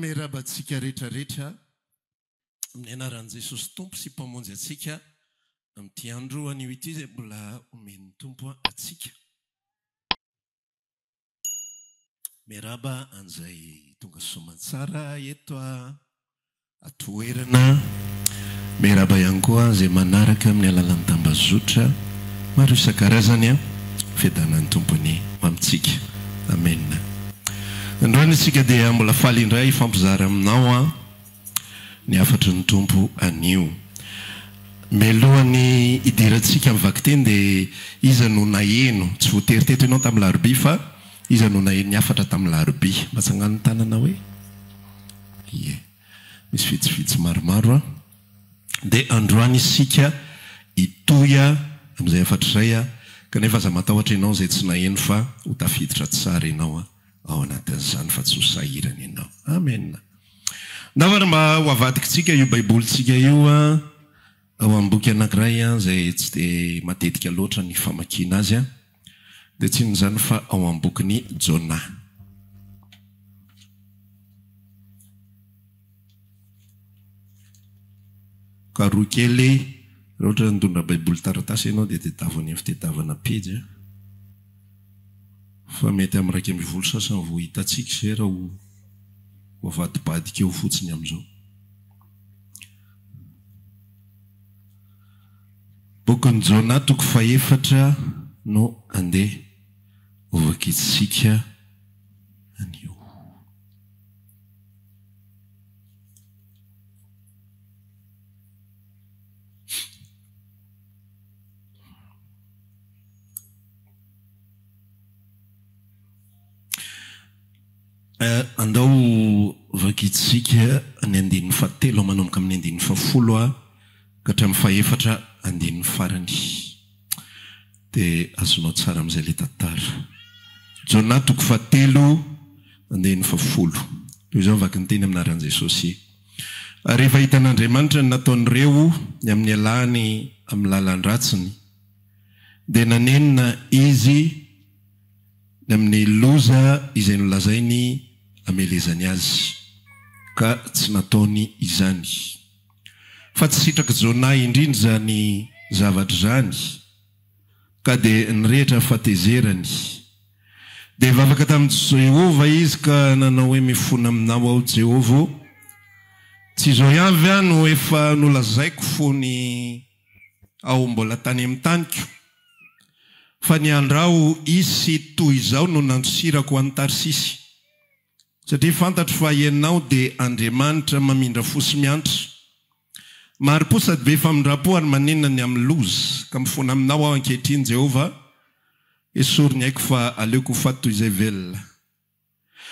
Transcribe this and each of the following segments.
merabantsika rehetrarehetra amin'ny anaran'i Jesosy Tompo sy mpamonjy atsika amin'ity andro anio ity izay mbola omen'ny Tompo atsika. Meraba an'izay tonga soamantsara eto atoerana. Meraba ihany koa izay manaraka amin'ny alalan'ny tambazotra maro isan-karazany fiadanan'ny Tompony amintsika. Amen. Androany isika dia mbola faly indray ifampizara aminao ny afatry ny Tompo anio. Melohany idirantsika mivaky teny dia iza no naheno, tsy voateriteto ianao tamin'ny larobia fa iza no naheno ny afatra tamin'ny larobia. Matsangan'ny tanana hoe ie, misy vitsivitsy maromaro dia androany isika itoya amin'izay afatra izay kanefa aza matahotra ianao izay tsy naheno fa ho tafiditra tsara ianao ao anatin'izany fa tsy ho sahirana ianao. Amen. Navara mba ho avadikitsika io baibolitsika io ao amin'ny boky anankiray izay tsy dia matetika loatra ny famakiana azy dia tsy inona izany fa ao amin'ny bokin'ny Jona. Ka roa kely raha ohatra nitondra baiboly taratasy ianao dia tetavana fitetavana pejy fa mety amin'ny raika amby folo sasany vao hitantsika izay raha ho avadibadika eo fotsiny amin'izao. Bokin'ny Jona toko faefatra no andeha ovakitsika anio. Andao vakitsika ny andin'ny fahatelo manomboka amin'ny andin'ny fahafolo ka hatramin'ny faefatra andin'ny farany dia azonao tsara amin'izay le tantara. Jona toko fahatelo andin'ny fahafolo. Toy izao vaky ny teny amin'ny anaran'i Jesosy. Rehefa hitan'Andriamanitra ny nataon'ireo ny amin'ny alahany amin'ny lalan-dratsiny dia nanenina izy ny amin'ny loza izay nolazainy amelezany azy ka tsy nataony izany. Fa tsy sitraka Jona indrindra izany zavatra izany ka dia nirehitra fahatezerany. Dia vavaka tamin'i Jehova izy ka nanao hoe mifona aminao ao Jehova, tsy izao ihany no efa nolazaiko fony ao mbola tany amin'ny taniko, fa ny andrao isy toy izao no nandosirako an'i Tarsisy. Satria fantatro fa ianao dia Andriamanitra mamindra fosy miantra. Maro sady be famindrapo ary manenina ny amin'ny loza ka mifona aminao aho ankehitriny Jehova, esoriny haiko fa aleoko ho faty toy izay velona.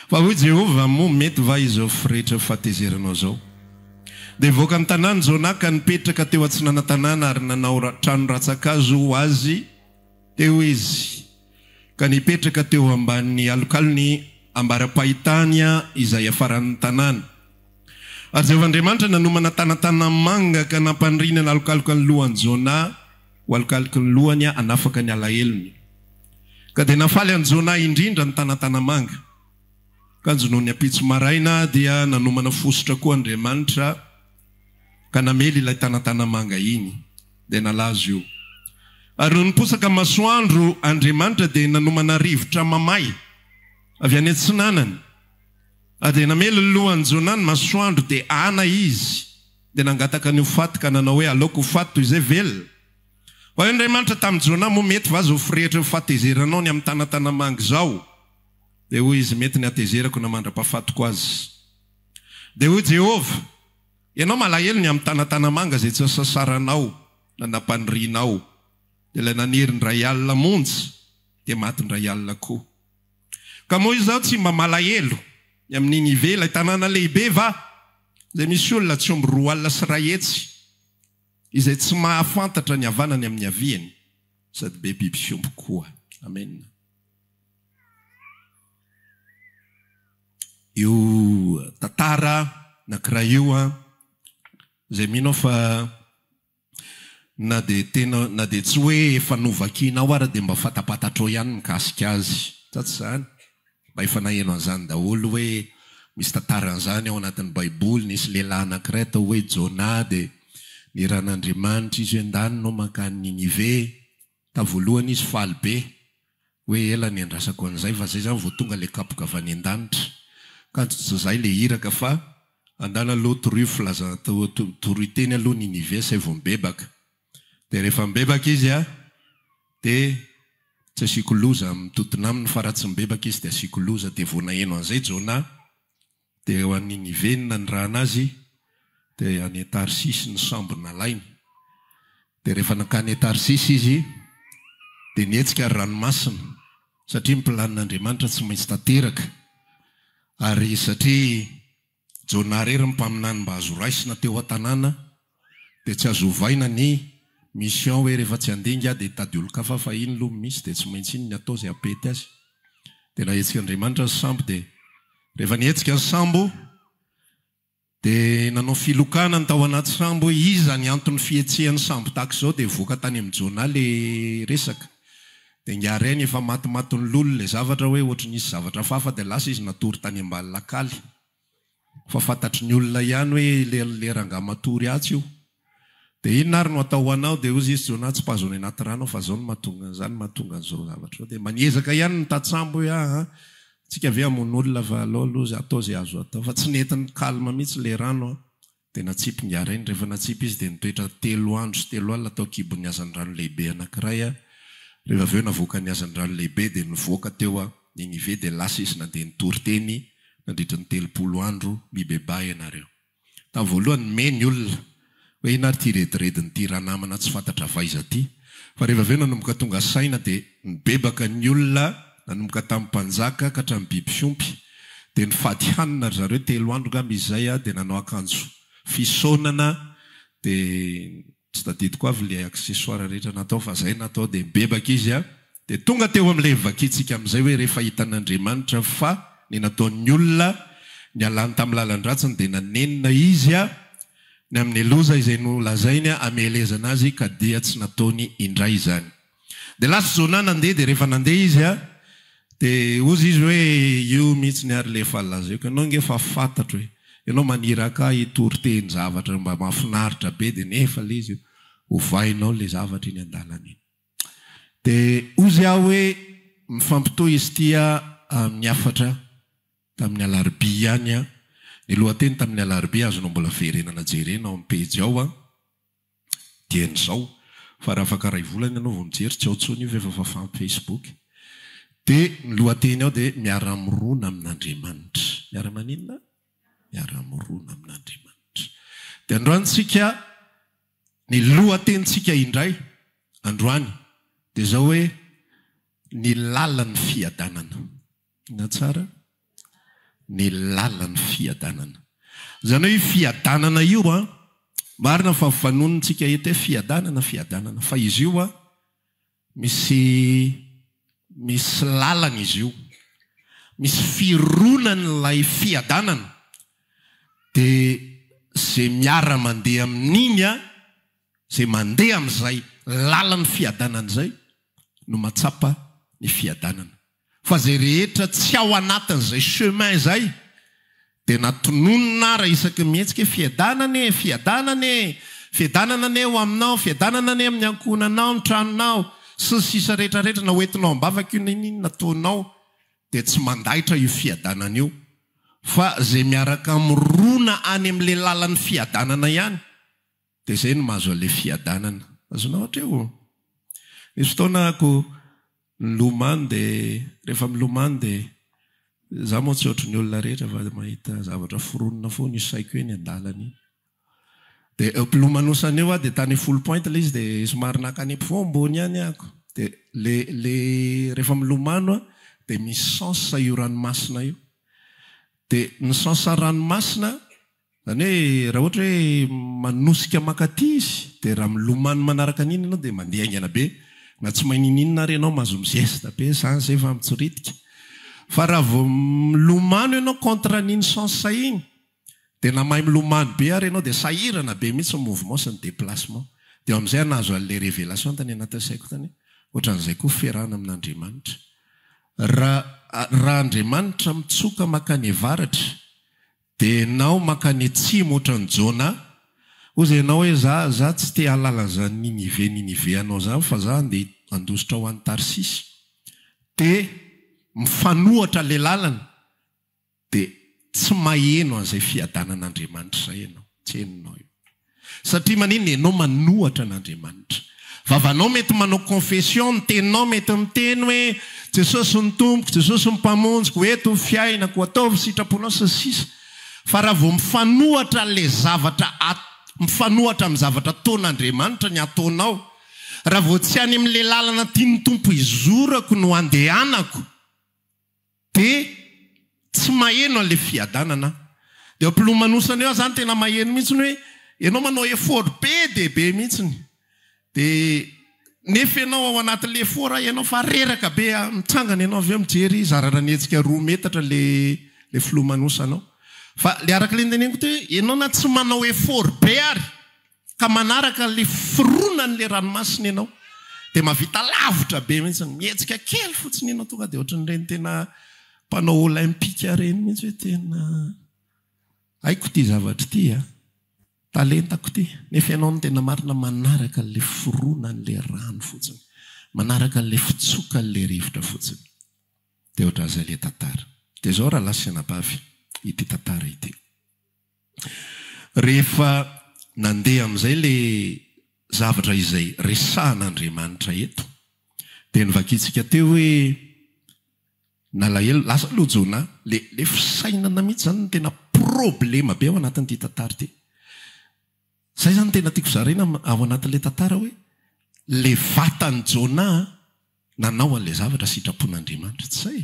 Fa hoy Jehova moa mety va izy ao firehetra fahatezeranao zao. Dia voaka ny tanàny Jona ka nipetraka teo atsinana tanàna ary nanao trano ratsakazo ho azy teo izy, ka nipetraka teo ambanin'ny alokalony ambara-pahitany izay afaran'ny tanàna. Ary Jehovahandriamanitra nanomana tanatana manga ka nampandrina ny alokaloka ny lohany Jona ho alokaloka ny lohany anafaka ny alahelony. Ka dia nafaly an Jona indrindra ny tanatana manga. Ka nojonoiny ampitso maraina dia nanomana fosotra koa Andriamanitra ka namely ilay tanatana manga iny dia nalazo io. Ary no niposaka masoandro Andriamanitra dia nanomana rivotra mamay avy any antsinanany. Dia namely ny lohany Jona ny masoandro dia ana izy dia nangataka ny ho faty ka nanao hoe aleoko ho faty toy izay velona. Fa Andriamanitra tamin'i Jona moa mety va zao firehetra fahatezeranao ny amin'ny tanatana manga izao? Dia hoy izy mety ny hatezerako na mandra-pahafatiko azy. Dia hoy Jehova, ianao malahelo ny amin'ny tanatana manga izay tsy sasaranao na nampandrinao. Dia ilay naniry ny ray alina monja dia maty ny ray alina koa. Ka moa izao tsy mba malahelo ny amin'iny ive ilay tanàna lehibe va izay misy olona tsy omby roa alina sy ray hetsy izay tsy mahafantatra ny havanany amin'ny haviany sady be biby fiomby koa. Amen. Io tantara anankiray io izay minao fa na dia tena na dia tsy hoe efa novakianao ary dia mba fatapatatrao ihany mikasika azy. Tsy izany. Mba efa naheno an'izany daholo hoe misy tantaran'izany ao anatin'ny baiboly. Nisy lehilahy anankiray atao hoe Jona, dia ny ran'Andriamanitra izy endanino makany Ninive. Tavoalohany izy faly be hoe ela ny andrasako an'izay fa zay zany vao tonga le kapoka avy any an-danitra. Ka zay le iraka fa andana aloha toroiflaza toroiteny aloha Ninive say vao mibebaka. Dia rehefa mibebaka izy dia tsy asiako loza mitotona aminy fa raha tsy mibebaka izy dia asiako loza. Dia vao naheno an'izay Jona dia ho an'ny Ninive nandrana azy dia any Tarsisy ny sambo nalainy. Dia rehefa nakany Tarsisy izy dia nietsika ranomasina satria ny planin'Andriamanitra tsy maintsy tanteraka. Ary satria Jona rery mpaminany mba azo raisina teo an-tanàna dia tsy azo ovaina ny mission hoe rehefa tsy andinga dia tady olo-kafa fa iny loha misy dia tsy maintsy iny ny atao izay apety azy. Dia nahetsika Andriamanitra ny sambo dia rehefa nietsika ny sambo dia nanao filokana ny tao anaty sambo iza ny anton'ny fietsehan'ny sambo tahaka izao dia voaka tany amin'ny Jona le resaka. Dia ngary any efa matimatin'ny lolo le zavatra hoe ohatry nisy zavatra fafa dia lasa izy natory tany ambany lakaly. Fa fantatry ny olona ihany hoe le ranga matory atsy io. Dia inona ary no atao ho anao dia ozy izy Jona tsy mpazony anaty rano fa zao no mahatonga an'izao zavatra. Dia maniezaka ihany ny tatsambo hoe tsika ve amon'olona fa aloha atao izay azo atao. Fa tsy netiny kalma mihitsy le rano. Dia natsipy ngary iny. Rehefa natsipy izy dia nitoetra 3 andro sy 3 alina tao kibon'ny hazan-drano lehibe anankiray. Rehefa avy eo navoaka ny hazan-drano lehibe dia nivoaka teo Ninive dia lasa izy nandeha nitory teny nandritra ny 30 andro mibeba ianareo. Tamin'ny voalohany meny olona hoe ina ty redirediny ty raha namana tsy fantatra vaiza ty. Fa rehefa avy eo nanomboka tonga saina dia nibebaka ny olona nanomboka tamin'ny mpanjaka ka hatramin'ny biby fiompy. Dia nifady hanina ry zareo 3 andro gamby izay dia nanao akanjo fisaonana dia tsy tadidiko avy le aksesoara rehetra natao fa zay natao dia mibebaka izy dia tonga teo amin'ilay vakitsika amin'izay hoe rehefa hitan'Andriamanitra fa ny nataon'ny olona ny alany tamin'ny lalan-dratsiny dia nanenina izy ny amin'ny loza izay no lazainy amelezana azy ka dia tsy nataony indray izany. Dia lasa Jona nandeha dia rehefa nandeha izy dia ozy izy hoe io mihitsy ny ary le efa lazaiko. Ianao nge fa fantatro hoe ianao maniraka hitory teny zavatra mba mahafinaritra be dia nefa le izy ovainao le zavatra iny an-dalana iny. Dia ozy aho hoe mifampitohy izy tia amin'ny afatra tamin'ny alarobia ihany ny lohateny tamin'ny alarobia azonao mbola verenana jerena ao amin'ny pejy ao dia n'izao fa raha afaka ray volana ianao vao mijery tsy ao tsony io efa fa Facebook. Dia ny lohateny ao dia miara-mirona amin'Andriamanitra. Miara-maninona? Miara-mirona amin'Andriamanitra. Dia androantsika ny lohatenitsika indray androany dia zao hoe ny lalan'ny fiadanana. Ina tsara? Ny lalan'ny fiadanana. Zany hoe fiadanana io marina fa fanonontsika eto hoe fiadanana fa izy io misy lalana izy io. Misy fironan'ilay fiadanana. Dia zay miara mandeha amin'iny zay mandeha amin'izay lalan'ny fiadanana izay no matsapa ny fiadanana. Fa zay rehetra tsy ao anatin'izay chemin izay dia natononona raha isaky mihetsika fiadanana ane ho aminao, fiadanana ane amin'ny ankohonanao, ny tranonao sy ny sisa rehetrarehetra na hoentinao ambavaka io niny nataonao dia tsy mandaitra io fiadanana io. Fa zay miaraka mirona any amin'ilay lalan'ny fiadanana ihany dia izay no mahazo an'ilay fiadanana. Azonao ohatra eo. Misy fotoana ako milomano dia rehefa milomano dia za moa tsy ohatry ny olona rehetra fa mahita zavatra foronona foana io saiko eny an-dalana iny. Dia mpilomanosana eo dia tany 10 point ilay izy dia somary nakany ampovoambony ihany ako. Dia le rehefa milomano dia misy sens io ranomasina io. Dia ny sens ranomasina zany hoe raha ohatra hoe manosika makaty izy dia raha milomano manaraka an'iny ianao dia mandeha aingana be. Na tsy maninina ary ianao mahazo mizesta be zany zay fa mitsoritika. Fa raha vao milomano ianao contre n'iny sens iny dia na mahay milomano be ary ianao dia sahirana be mihitsy ny mouvement sy ny déplacement. Dia amin'izay nahazo an'ilay révélation tany anaty saiko tany. Ohatran'izay koa fiarahana amin'Andriamanitra. Raha Andriamanitra mitsoka makany avaratra dia ianao makany atsimo ohatrany Jona ozy ianao hoe za tsy te halala za Ninive anao zany fa za andeha andositra ho an'ny Tarsisy dia mifanohatra le lalana dia tsy maheno an'izay fiadanan'Andriamanitra zay ianao tsy henonao io satria manino ianao manohatra an'Andriamanitra vavanao mety manao confession ny teninao mety miteny hoe Jesosy ny tompoko Jesosy ny mpamonjiko eto ny fiainako ataovy sitraponao sy sisa fa raha vao mifanohatra le zavatra mifanohatra amin'ny zavatra ataon'Andriamanitra ny ataonao raha vao tsy any amin'le lalana tiany tompo izorako no andehanako dia tsy maheno an'le fiadanana dia ampilomanosan eo zany tena maheno mihitsiny hoe ianao manao effort be dehibe mihitsiny dia nefa ianao ao anatin'le effort ianao fa reraka be mitsangana ianao avy eo mijery zararanetsika 2 metatra le filomanosanao fa le araka le ndeneniko te ianao na tsy manao effort be ary ka manaraka le fironan'le ranomasina ianao dia mavita lavitra be mihitsiny mihetsika kely fotsiny ianao tonga dia ohatran'ireny tena mpanao olimpika reny mihitsy hoe tena haiko ty zavatra ty talentako ty nefa ianao no tena marina manaraka le fironan'le rano fotsiny manaraka le fitsokan'le rivotra fotsiny dia ohatra aza le tantara dia zao raha lasanabavy ity tantara ity rehefa nandeha amin'izay le zavatra izay resahan'Andriamanitra eto dia nivakitsika teo hoe nalahelo lasa aloha Jona le fisainana mihitsy zany no tena problema be ao anatin'ity tantara ity zay zany tena tiako zaraina ao anatin'le tantara hoe le vatany Jona nanao an'le zavatra sitrapon'Andriamanitra tsy zay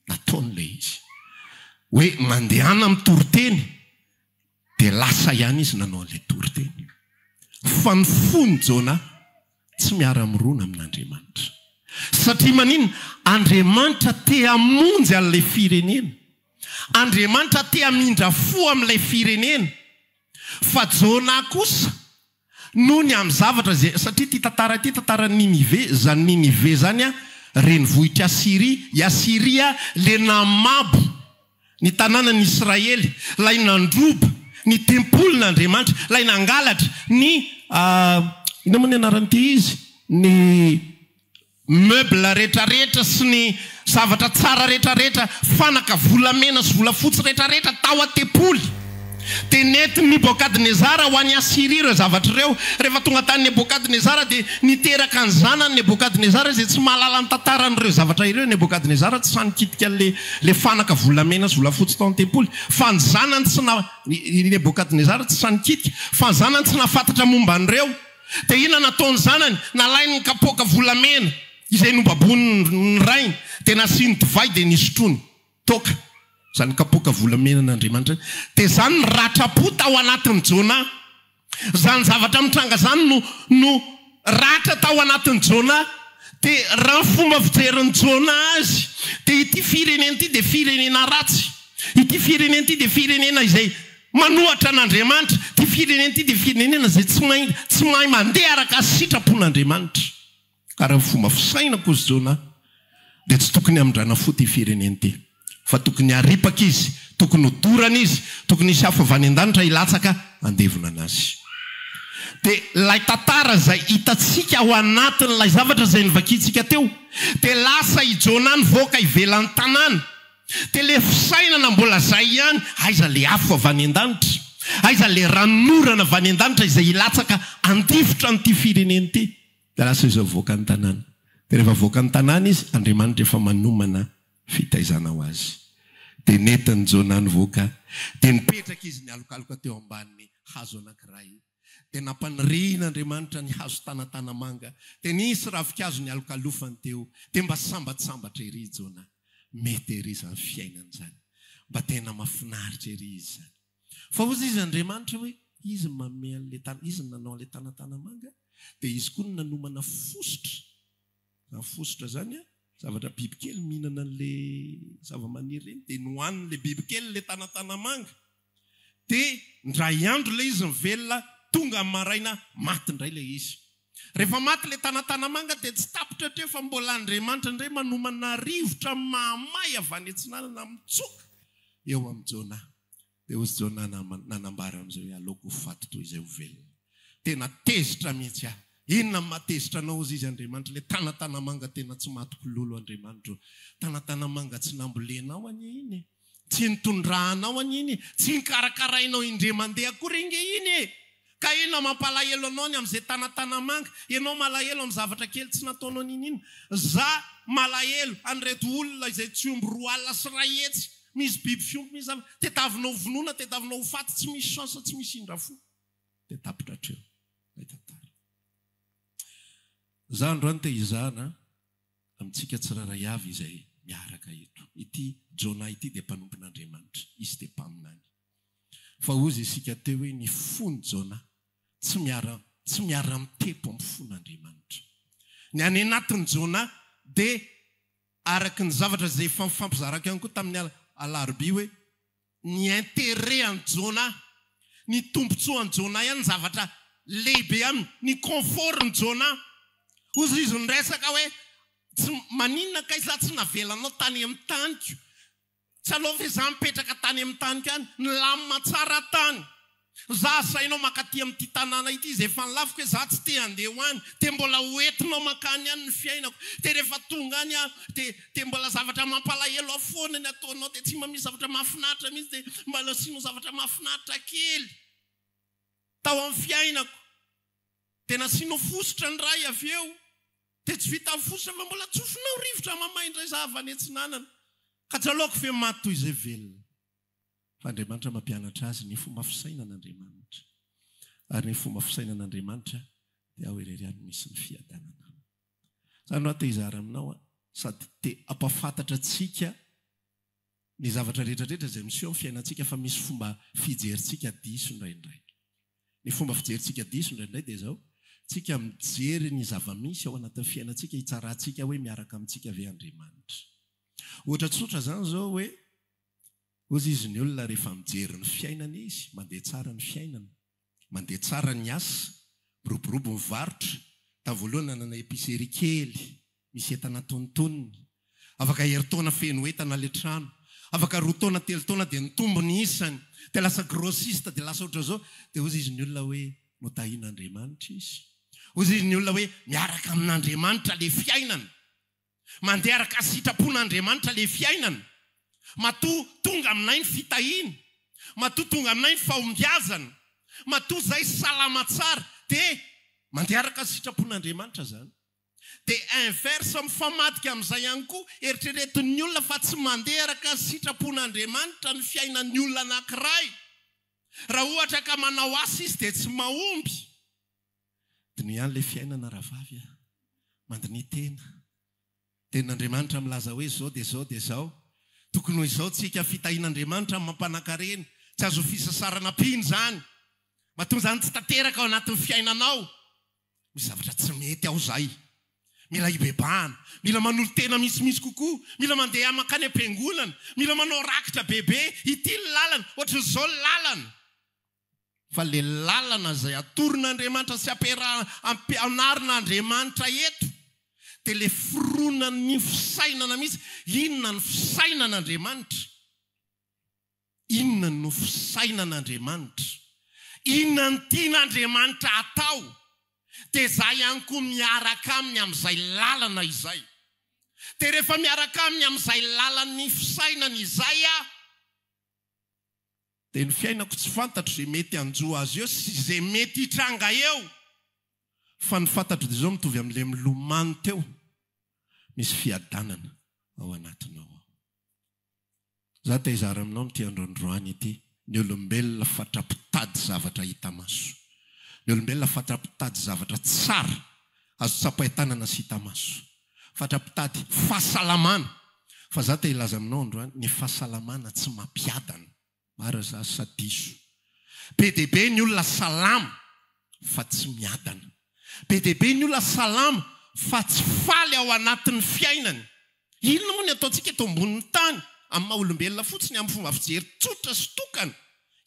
nataon'le izy hoe mandehana amin'ny toriteny dia lasa ihany izy nanao an'le toriteny fa ny fony Jona tsy miara-mirona amin'Andriamanitra satria manino Andriamanitra te hamonjy an'ilay firenena Andriamanitra te hamindra fo amin'ilay firenena fa Jona kosa noho ny amin'ny zavatra zay satria ty tantara Ninive zany Ninive zany renivohitra Asiria le namabo ny tanànany Israely lay nandroba ny tempolin'Andriamanitra lay nangalatra ny ina moa ny anaran'ity izy ny meuble rehetrarehetra sy ny zavatra tsara rehetrarehetra fanaka volamena sy volafotsy rehetrarehetra tao an-tempoly dia nety Nebokadnezara ho an'ny Asiria ireo zavatra ireo rehefa tonga tany Nebokadnezara dia niteraka ny zanany Nebokadnezara izay tsy mahalala ny tantaran'ireo zavatra ireo Nebokadnezara tsy sanikitika le fanaka volamena sy volafotsy tao an-tempoly fa ny zanany tsy Nebokadnezara tsy sanikitika fa ny zanany tsy nafantatra momba an'ireo dia ina nataony zanany nalainy ny kapoaka volamena izay nobabony ny rainy dia nasiany divay dia nisotrony toka zany kapoaka volamena n'Andriamanitra dia zany ny ratra-po tao anatin'ny Jona zany zavatra mitranga zany no ratra tao anatin'ny Jona dia raha ny fomba fijerin'ny Jona azy dia ity firenena ity dia firenena ratsy ity firenena ity dia firenena izay manohatra an'Andriamanitra ity firenena ity dia firenena izay tsy mahay mandeha araka sitrapon'Andriamanitra ka raha fomba fisaina kozy Jona dia tsy tokony hamindrana fo ty firenena ity fa tokony haripaka izy tokony hodorana izy tokony isy hafa avy any an-danitra hilatsaka andevona anazy dia lay tantara izay hitatsika ao anatin'ilay zavatra izay nivakitsika teo dia lasa i Jona nivoaka ivelan'ny tanàna dia le fisainana mbola zay ihany aiza le afo avy any an-danitra aiza le ranorana avy any an-danitra izay hilatsaka andifotra n'ity firenena ity dia lasa izy avoaka ny tanàna dia rehefa avoaka ny tanàna izy Andriamanitra efa manomana fitaizana ho azy dia netiny Jona nivoaka dia nipetraka izy nialokaloka teo ambanin'ny hazo anankiray dia nampanirian'Andriamanitra ny hazo tanatanamanga dia nisy ravikazo nialokalofany teo dia mba sambatsambatra ery Jona mety ery zany fiainana zany mba tena mahafinaritra ery izy zany fa ozy izy Andriamanitra hoe izy manome an'le izy nanao an'le tanatanamanga dia izy koa no nanomana fosotra zany zavatra bibikely mihinana an'le zava-maniry reny dia nohan'le bibikely le tanatanamanga dia ndray andro le izy mivelona tonga amin'ny maraina maty indray le izy rehefa maty le tanatanamanga dia tsy tapitra treo fa mbola Andriamanitra indray manomana rivotra mahamay avy any antsinanana mitsoka eo amin'ny Jona dia ozy zao nanambara amin'izay hoe aleoko faty toy izay ho velona. Tena tezitra mihitsy aho. Inona matezitra anao ozy izy Andriamanitra, ilay tanatanamanga tena tsy matokololo Andriamanitra. Tanatanamanga tsy nambolenao ani iny, tsy nitondrahanao ani iny, tsy nikarakarainao indre mandeha akory inge iny. Ka inona mampalahelo anao ny amin'izay tanatanamanga? Ianao malahelo amin'ny zavatra kely tsy nataonao iny. Za malahelo an'ireto olona izay tsy omby 2 alina sy 1 hetsy, misy biby fiompy, misy zavatra. Tetavinao vonoina, tetavinao ho faty, tsy misy chance, tsy misy indra fo. Tetapitra hatreo. Mahitantara. Za androany te hizahana amintsika tsiraray avy izay miaraka eto. Ity Jona ity dia mpanompon'Andriamanitra, izy dia mpaminany. Fa ozy isika teo hoe ny fony Jona tsy miara mitepo amin'ny fon'Andriamanitra. Ny any anatin'ny Jona dia araka ny zavatra izay efa mifampizaraka ihany koa tamin'ny alarobia hoe ny intérêt an Jona, ny tombontsoa an Jona ihany zavatra lehibe aminy, ny confort ny Jona. Ozy izy niresaka hoe maninona ka iza tsy navelanao tany amin'ny taniko. Tsy aloha fa iza mipetraka tany amin'ny taniko ihany, ny lamina tsara tany. Za sainao makaty amin'ity tanàna ity izay efa nilafiko hoe za tsy te handeha ho any, te mbola hoentinao makany ihany ny fiainako. Te rehefa tonga any te mbola zavatra mampalahelo afoana ny ataonao, te tsy mamisy zavatra mahafinaritra mihitsy, te mbola asianao zavatra mahafinaritra kely tao amin'ny fiainako. Tena asianao fosotra ny ray avy eo. Te tsy vita fosotra fa mbola tsofinao rivotra mamaindray za avy any antsinanana. Ka tsy aleoko fe maty toy izay velona. Fa Andriamanitra mampianatra azy ny fomba fisainan'Andriamanitra. Ary ny fomba fisainan'Andriamanitra dia ao ireriany misy ny fiadanana. Zany no te hizara aminao, sady te ampafantatra antsika ny zavatra rehetrarehetra izay miseho amin'ny fiainantsika, fa misy fomba fijerintsika diso indraindray. Ny fomba fijerintsika diso indraindray dia izao: tsika mijery ny zava-misy ao anatin'ny fiainantsika, hitsarantsika hoe miaraka amintsika ve Andriamanitra. Ohatra tsotra zany zao hoe ozy izy ny olona rehefa mijery ny fiainana izy, mandeha tsara ny fiainana, mandeha tsara ny asa, boroborobo mivarotra. Tavoalohany nanana épicerie kely, misy entana tontoniny, afaka herintaona feno entana le trano, afaka 2 taona 3 taona dia nitombo ny isany, dia lasa grossiste, dia lasa oatra zao. Dia ozy izy ny olona hoe motahin'Andriamanitra izy. Ozy izy ny olona hoe miaraka amin'Andriamanitra le fiainana, mandeha araka sitrapon'Andriamanitra le fiainana. Matoa tonga aminay ny fitahiny, matoa tonga aminay ny fahombiazana, matoa zay salama tsara, dia mandeha araka sitrapon'Andriamanitra zany. Dia inverse mifamadika amin'izay ihany koa eritreretin'ny olona fa tsy mandeha araka sitrapon'Andriamanitra ny fiainan'ny olona anankiray. Raha ohatra ka manao asa izy dia tsy mahomby. Diny ihany le fiainana rahavavy, mandiny tena. Tenin'Andriamanitra milaza hoe zao dia zao dia zao. Tokony ho izao tsika fitahin'Andriamanitra mampanankarena. Tsy azo fisasarana piny zany. Mahatonga zany tsy tanteraka ao anatin'ny fiainanao. Misy zavatra tsy mety ao zay. Mila hibebahana, mila manolo tena misimisy kokoa, mila mandeha makany am-piangonana, mila manao rakitra bebe, ity lalana, ohatran'izao lalana. Fa le lalana zay atoron'Andriamanitra sy ampianarin'Andriamanitra eto, dia le fironan'ny fisainana misy. Inona ny fisainan'Andriamanitra? Inona no fisainan'Andriamanitra? Inona ny tian'Andriamanitra atao? Dia za ihany koa miaraka aminy amin'izay lalana izay. Dia rehefa miaraka aminy amin'izay lalany fisainana izay dia ny fiainako tsy fantatro izay mety hanjo azy eo sy izay mety hitranga eo. Fa ny fantatro dia izao mitovy amin'ilay milomano teo, misy fiadanana ao anatinao ao. Za te hizara aminao amin'ity androandroany ity, ny olombelona fatrapitady zavatra hita maso. Ny olombelona fatrapitady zavatra tsara azo tsapahitanana sy hita maso. Fatrapitady fahasalamana. Fa za te hilaza aminao androany, ny fahasalamana tsy mampiadana. Mara za sa diso. Be dia be ny olona salama fa tsy miadana. Be dia be ny olona salama fa tsy faly ao anatin'ny fiainany. Inona moa ny ataontsika eto ambonin'ny tany amin'ny maha olombelona fotsiny amin'ny fomba fijery tsotra sy tokana?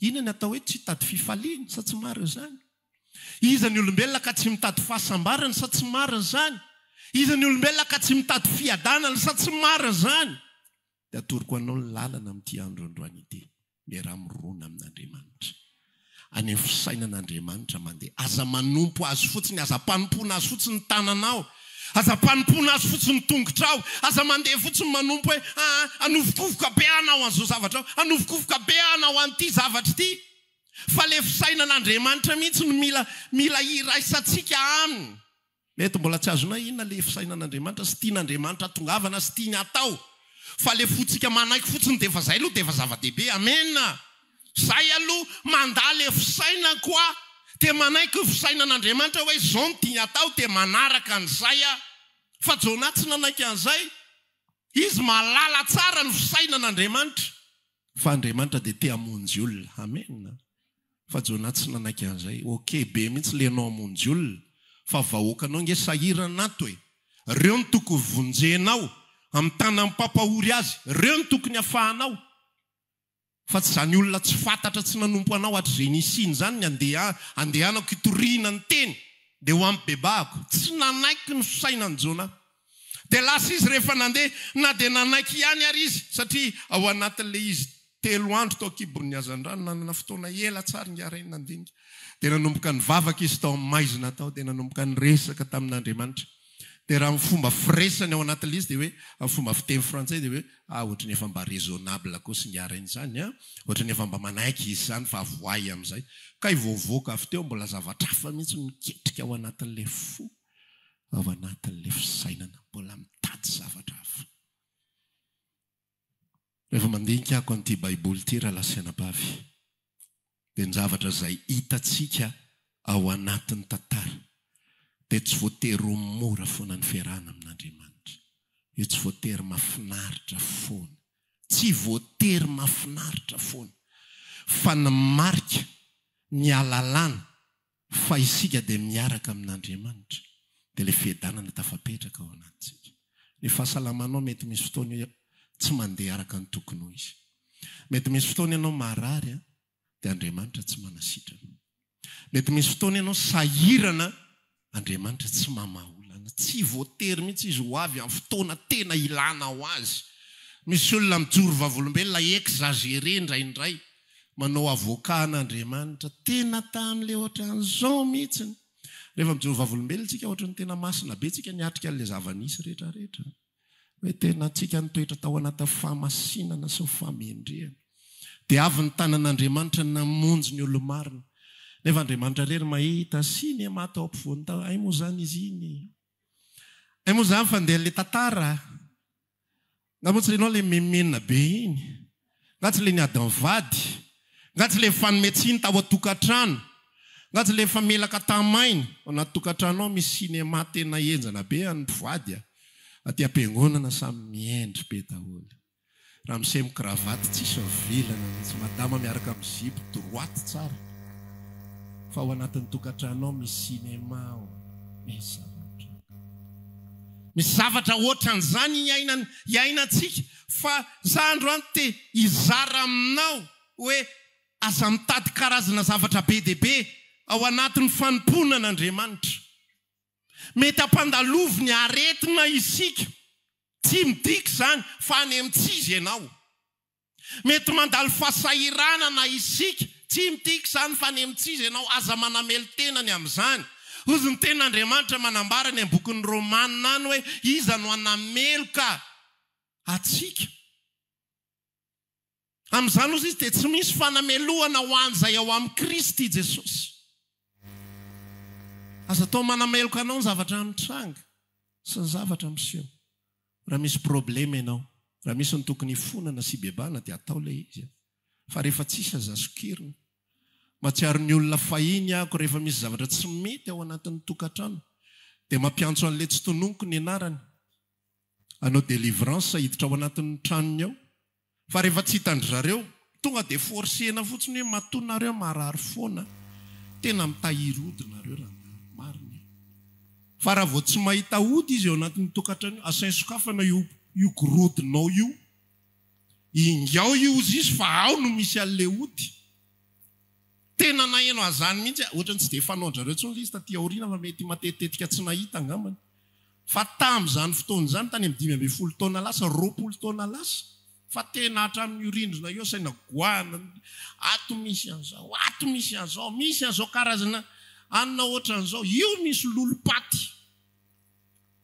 Inona ny atao hoe tsy hitady fifaliana sa tsy marina zany? Iza ny olombelona ka tsy mitady fahasambarana sa tsy marina zany? Iza ny olombelona ka tsy mitady fiadanana sa tsy marina zany? Dia atoroko anao ny lalana amin'ity andro androany ity. miara-mirona amin'Andriamanitra. Any amin'ny fisainan'Andriamanitra mandeha. Aza manompo azy fotsiny, aza mpanompoana azy fotsiny ny tananao. Aza mpanompoana azy fotsiny ny tongotrao. Aza mandeha fotsiny manompo hoe anovokovoka be anao an'izao zavatra ao. Anovokovoka be anao an'ity zavatra ity. Fa le fisainan'Andriamanitra mihitsy no mila iraisantsika aminy. Mety mbola tsy azona inona le fisainan'Andriamanitra sy tian'Andriamanitra tongavana sy tiany atao. Fa le fotsika manaiky fotsiny dia efa zay aloha dia efa zava-dehibe. Amena. Zay aloha mandà le fisaina koa. Dia manaiky fisainan'Andriamanitra hoe zao no tiany atao dia manaraka an'izay a. Fa Jona tsy nanaiky an'izay. Izy malala tsara ny fisainan'Andriamanitra. Fa Andriamanitra dia te hamonjy olona. Amena. Fa Jona tsy nanaiky an'izay. Okey be mihitsy le anao hamonjy olona. Fa vahoakanao nge sahirana ato hoe reo ny tokony vonjenao amin'ny tanan'ny mpampahory azy, reo ny tokony hafahanao. Fa tsy zany olona tsy fantatra tsy nanompo anao hatr'izay nisiny zany ny andehanako hitoriana ny teny dia ho amin'ny bebako. Tsy nanaiky ny fisainan'ny Jona. Dia lasa izy rehefa nandeha na dia nanaiky ihany ary izy, satria ao anatin'ilay izy 3 andro tao kibon'ny hazandrano nanana fotoana ela tsara ngiarainy nandinika. Dia nanomboka nivavaka izy tao amin'ny maizina tao, dia nanomboka niresaka tamin'Andriamanitra. Dia raha fomba firesany ao anatin'ilay izy dia hoe amin'ny fomba fiteny frantsay dia hoe ohatry ny efa mba raisonnable koa sy ngiarainy zany a. Ohatry ny efa mba manaiky izy zany fa avoay amin'izay. Ka ivoavoaka avy teo mbola zavatra hafa mihitsy miketrika ao anatin'ilay fo, ao anatin'ilay fisainana, mbola mitady zavatra hafa. Rehefa mandinika ako an'ity baiboly ity raha lasanabavy, dia ny zavatra izay hitantsika ao anatin'ny tantara dia tsy voatery ho mora foana ny fiarahana amin'Andriamanitra. Io tsy voatery mahafinaritra foana. Tsy voatery mahafinaritra foana. Fa ny marika, ny alalàna fa isika dia miaraka amin'Andriamanitra dia ilay fiadanana tafapetraka ao anatintsika. Ny fahasalamanao mety misy fotoana tsy mandeha araka ny tokony ho izy. Mety misy fotoana ianao marary dia Andriamanitra tsy manasitrana. Mety misy fotoana ianao sahirana, Andriamanitra tsy mamaolana. Tsy voatery mihitsy izy ho avy amin'ny fotoana tena ilana ho azy. Misy olona mijoro vavolombelona exagéré indraindray, manao avokan'Andriamanitra tena tamin'ilay ohatran'izao mihitsiny. Rehefa mijoro vavolombelona tsika ohatran'ny tena masina be tsika niatrika an'ilay zava-nisy rehetrarehetra. Hoe tena tsika nitoetra tao anaty fahamasinana sy famendrehana. Dia avy ny tanan'Andriamanitra namonjy ny olo-marina. Nefa Andriamanitra rery mahita siny maty ao ampovoany tao. Ay moa zany izy iny. Ay moa zany fa andeha le tantara. Nga moa tsy lenao le memenina be iny. Nga tsy le niadany vady. Nga tsy le fanometsiny tao atokantrano. Nga tsy le famelaka tamainy. Ao anaty tokantrano ao misy sinema tena enjana be any mpivady. Aty am-piangonana samy miendry be daholo. Raha misy mikravaty tsisy vilana mihitsy. Madama miaraka amin'ny zipo droite tsara. Fa ao anatin'ny tokantrano ao misy sinema ao. Misy zavatra. Misy zavatra ohatran'izany iainantsika. Fa zandro any te hizara aminao hoe aza mitady karazana zavatra be dia be ao anatin'ny fanomponan'Andriamanitra. Mety ampandalovy ny aretina isika. Tsy midika zany fa any amin'tsizy ianao. Mety mandalo fasahirana na isika. Tsy midika zany fa any amin'tsizy ianao. Aza manamelo tenany amin'izany. Hozy ny ten'Andriamanitra manambara ny bokin'ny Romanina any hoe iza no anameloka atsika. Amin'izany ozy izy dia tsy misy fanamelohana ho an'izay ao amin'ny Kristy Jesosy. Aza atao manameloka anao ny zavatra mitranga sy ny zavatra miseho. Raha misy problema ianao, raha misy ny tokony hifonana sy bebana dia atao ilay izy. Fa rehefa tsisy aza sokirina. Matsiaro ny olona fahiny ako rehefa misy zavatra tsy mety ao anatin'ny tokantrano dia mampiantso an'ilay tsy tononoko ny anarany. Anao délivrance hiditra ao anatin'ny tranony ao. Fa rehefa tsy hitandry zareo, tonga dia forsena fotsiny hoe matonareo marary foana. Tena mitahiry odinareo raha marina. Fa raha vao tsy mahita ody izy ao anatin'ny tokantrano, asainy sokafana io gorodinao io. Ingao io izy fa ao no misy an'ilay ody. Tena nahaino azany mihitsy, ohatrany tsy dia fanaondrareo tsony izy taty aoriana fa mety matetetika tsy nahita angambany. Fa tamin'izany fotoana izany tany amin'ny 5 taona lasa 20 taona lasa. fa tena hatramin'ny rindrina eo saina goana ato misy an'izao ato misy an'izao karazana anina ohatran'izao io misy lolopaty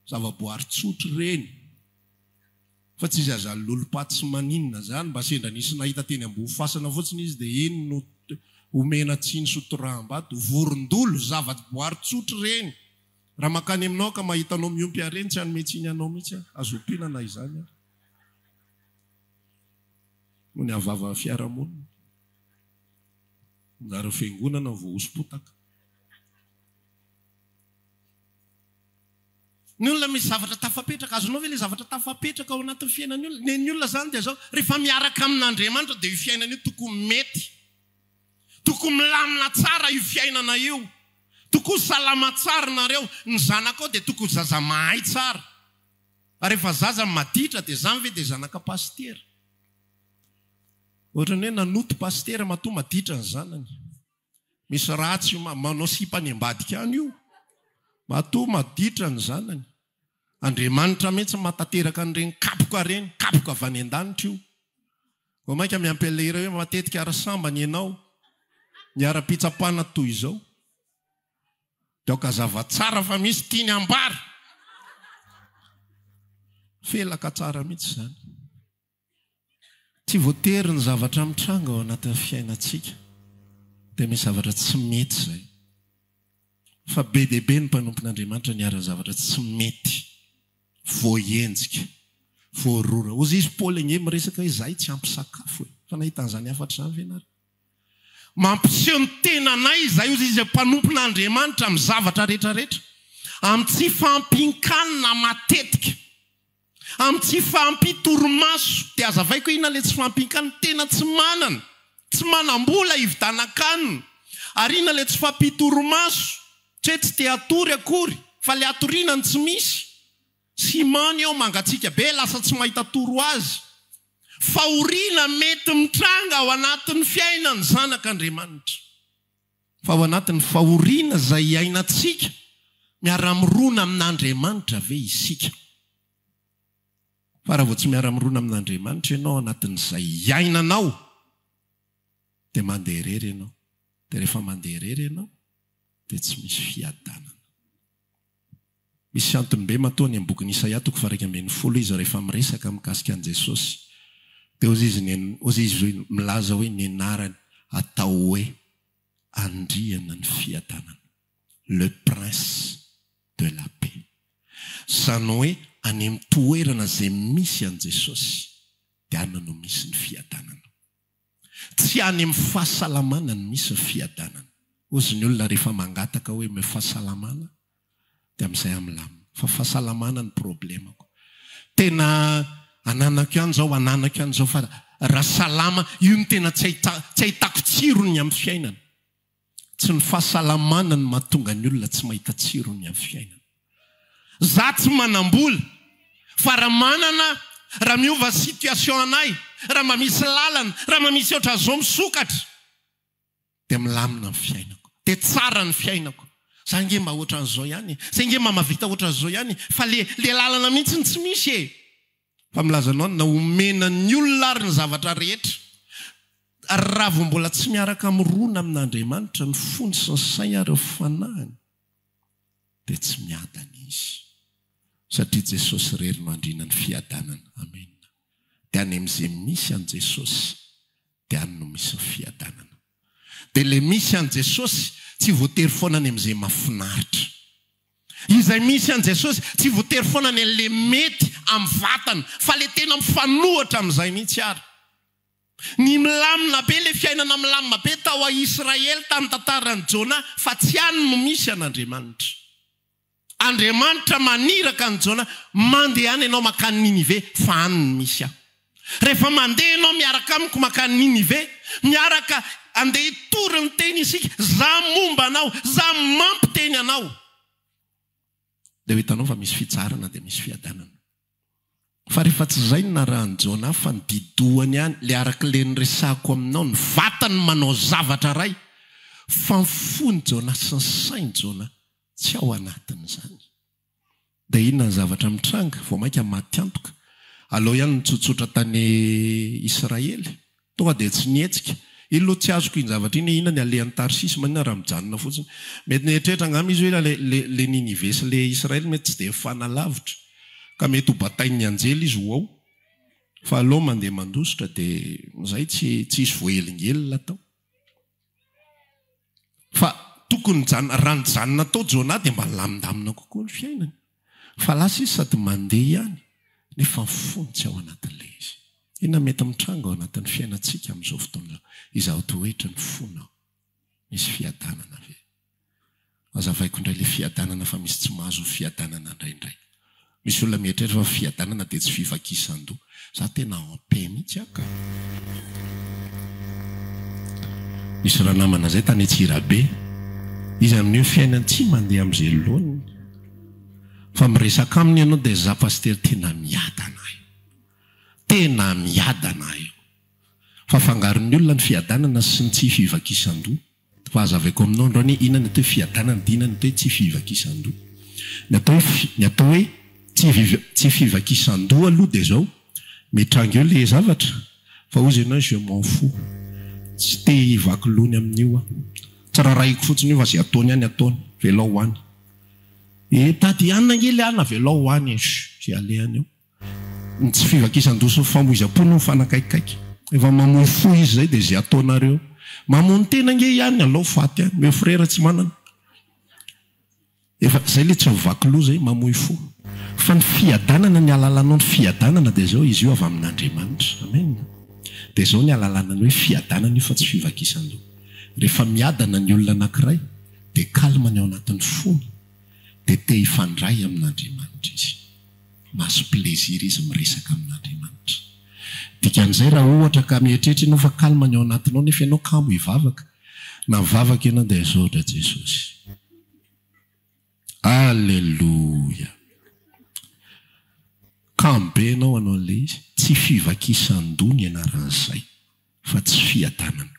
zavaboary tsotra reny fa tsy izy aza lolopaty sy maninona zany mba sendra nisy nahita teny ambofasana fotsiny izy dia iny no omena tsiny sotoraham-bato vorondolo zavaboary tsotra reny raha makany aminao ka mahitanao miompy areny tsy anometsiny anao mihitsy azopina na izany no ny avava fiaramonina zary fiangonana vohosom-potaka ny olona misy zavatra tafapetraka azonao ve le zavatra tafapetraka ao anatin'ny fiainany olona ny olona zany dia zao rehefa miaraka amin'Andriamanitra dia io fiainana io tokony mety tokony milamina tsara io fiainana io tokony salama tsara nareo ny zanaka ao dia tokony zaza mahay tsara rehefa zaza maditra dia zany ve dia zanaka pastera ohatrany hoe nanoto pastera matoa maditra ny zanany misy ratsy manao sipany ambadika any io matoa maditra ny zanany Andriamanitra mihitsy matateraka an'ireny kapoka reny kapoka avy any an-danitra io vao mainka miampelera hoe matetika ara-sambany ianao miara-pitsapana toy izao daoka zava-tsara fa misy tiany ambara felaka tsara mihitsy zany tsy voatery ny zavatra mitranga ao anatin'ny fiainantsika dia misy zavatra tsy mety zay fa be dia be ny mpanompon'Andriamanitra niara zavatra tsy mety voaenjika voarora ozy izy Paoly enge miresaka hoe zahay tsy ampisakafo fa nahitan'izany afatra zany venary mampiseho ny tenanay izay ozy izy mpanompon'Andriamanitra amin'ny zavatra rehetrarehetra amin'ny tsy fampinkanina matetika amin'ny tsy fampitoromaso dia azavaiko hoe ina le tsy fampinkanina tena tsy manam-bola ividanan-kanina ary ina le tsy fampitoromaso tsy te atory akory fa le atoriana ny tsy misy simany ao mangatsika be lasa tsy mahita toro azy fahoriana mety mitranga ao anatin'ny fiainany zanak'Andriamanitra fa ao anatin'ny fahoriana izay iainantsika miara-mirona amin'Andriamanitra ve isika fa raha vao tsy miara-mirona amin'Andriamanitra ianao anatin'izay iainanao dia mandeha irery ianao dia rehefa mandeha irery ianao dia tsy misy fiadanana misy antony be matoa ny ambokiny Isaia 40 izy rehefa miresaka mikasika an' Jesosy dia ozy izy milaza hoe ny anarany atao hoe andriana ny fiadanana le prince de la paix zany hoe any amin'ny toerana izay misy an' Jesosy dia any no misy ny fiadanana tsy any amin'ny fahasalamana ny misy ny fiadanana ozy ny olona rehefa mangataka hoe me fahasalamana dia amin'izay amlamina fa fahasalamana ny problemako tena ananako ihany zao fa raha salama io ny tena tsy ahitako tsirony amin'ny fiainana tsy ny fahasalamana ny mahatonga ny olona tsy mahita tsirony amin'ny fiainana za tsy manam-bola fa raha manana raha miova situation anay raha mamisy lalana raha mamisy oatra zao misokatra dia milamina ny fiainako dia tsara ny fiainako za nge mba ohatran'izao ihany za nge mba mavita ohatran'izao ihany fa le lalana mihitsy ny tsy misy fa milazanao na omena ny olona ary ny zavatra rehetra raha vao mbola tsy miaraka mirona amin'Andriamanitra ny fony sy ny sainy ary fanahiny dia tsy miadana izy satria Jesosy rery no andriana ny fiadanana amen dia any amin'izay misy an' Jesosy dia any no misy ny fiadanana dia le misy an' Jesosy tsy voatery foana any amin'izay mahafinaritra izay misy an' Jesosy tsy voatery foana any le mety amin'ny vatana fa le tena mifanohatra amin'izay mihitsy ary ny milamina be le fiainana milamina be tao a Israely tamin'ny tantarany Jona fa tsy any no misy an'Andriamanitra Andriamanitra maniraka ny Jona mandeha any ianao makany Ninive fa any no misy rehefa mandeha ianao miaraka amiko makany Ninive miaraka andeha hitory ny teny isika za momba anao za mampiteny anao dia hitanao fa misy fitsarana dia misy fiadanana fa rehefa tsy zay ny narahany Jona fa ny didohany ihany le arak'le nyresahako aminao ny vatany manao zavatra ray fa ny fony Jona sy ny sainy Jona tsy ao anatin'izany dia inona ny zavatra mitranga vao mainka maty antoka aloha ihany nitsotsotra tany Israely tonga dia tsy nietsika ilo tsy azoko iny zavatra iny ina ny alehan'ny Tarsisy manina raha mijanona fotsiny mety nietrehitra angamba izy hoe le Ninive sy le Israely mety tsy dia fanalavitra ka mety ho batain'ny anjely izy ho ao fa aloha mandeha mandositra dia izay tsy isy voahelingelina tao fa tokony raha ny janona tao Jona dia mba lamindamina kokoa ny fiainany fa lasa izy sady mandeha ihany nefa fontsy ao anatin'ilay izy ina mety mitranga ao anatin'ny fiainantsika amin'izao fotoana izaho toetra ny fona misy fiadanana ve azavaiko indray le fiadanana fa misy tsy mahazo fiadanana indraindray misy olona mieritreritra fa fiadanana dia tsy fivakisan-doha za tena ampe mihitsy aka misy raha namana zay tany Antsirabe izy amin'io fiainany tsy mandeha amin'izay loany fa miresaka aminy ianao dia za paster tena miadana io tena miadana io fa fangaron'ny olona ny fiadanana sy ny tsy fivakisan-doha fa azavaiko aminao androany ina ny atao hoe fiadanana dia ina ny atao hoe tsy fivakisan-doha ny atao hoe tsy fivakisan-doha aloha dia zao mitranga eo le zavatra fa ozy ianao je m'en fous tsy te hivaky-lony amin'io tsy raha raiko fotsiny io fa zay ataony ihany ataony velao hoany tady anina ngely ana velao hoany zay alehany eo ny tsy fivakisan-doha sy famoizam-po no mifanakaikikaiky efa mamoy fo izy zay dia zay ataonareo mamony tena nge ihany alao faty any meo frera tsy manana efa zay le tsy mivaky-loha zay mamoy fo fa ny fiadanana ny alalanao ny fiadanana dia zao izy io avy amin'Andriamanitra amen dia zao ny alalanany hoe fiadanana io fa tsy fivakisan-doha rehefa miadana ny olona anankiray dia kalmany ao anatin'ny fony dia te hifandray amin'Andriamanitra izy mahazo plaisir izy miresaka amin'Andriamanitra dikan'izay raha ohatra ka mieritreritra ianao fa kalmany ao anatinao nefa ianao kambo hivavaka na mivavaka ianao dia azaotra Jesosy alleluia kambe ianao anao an'ilay izy tsy fivakisan-doha ny anaran'izay fa tsy fiadanana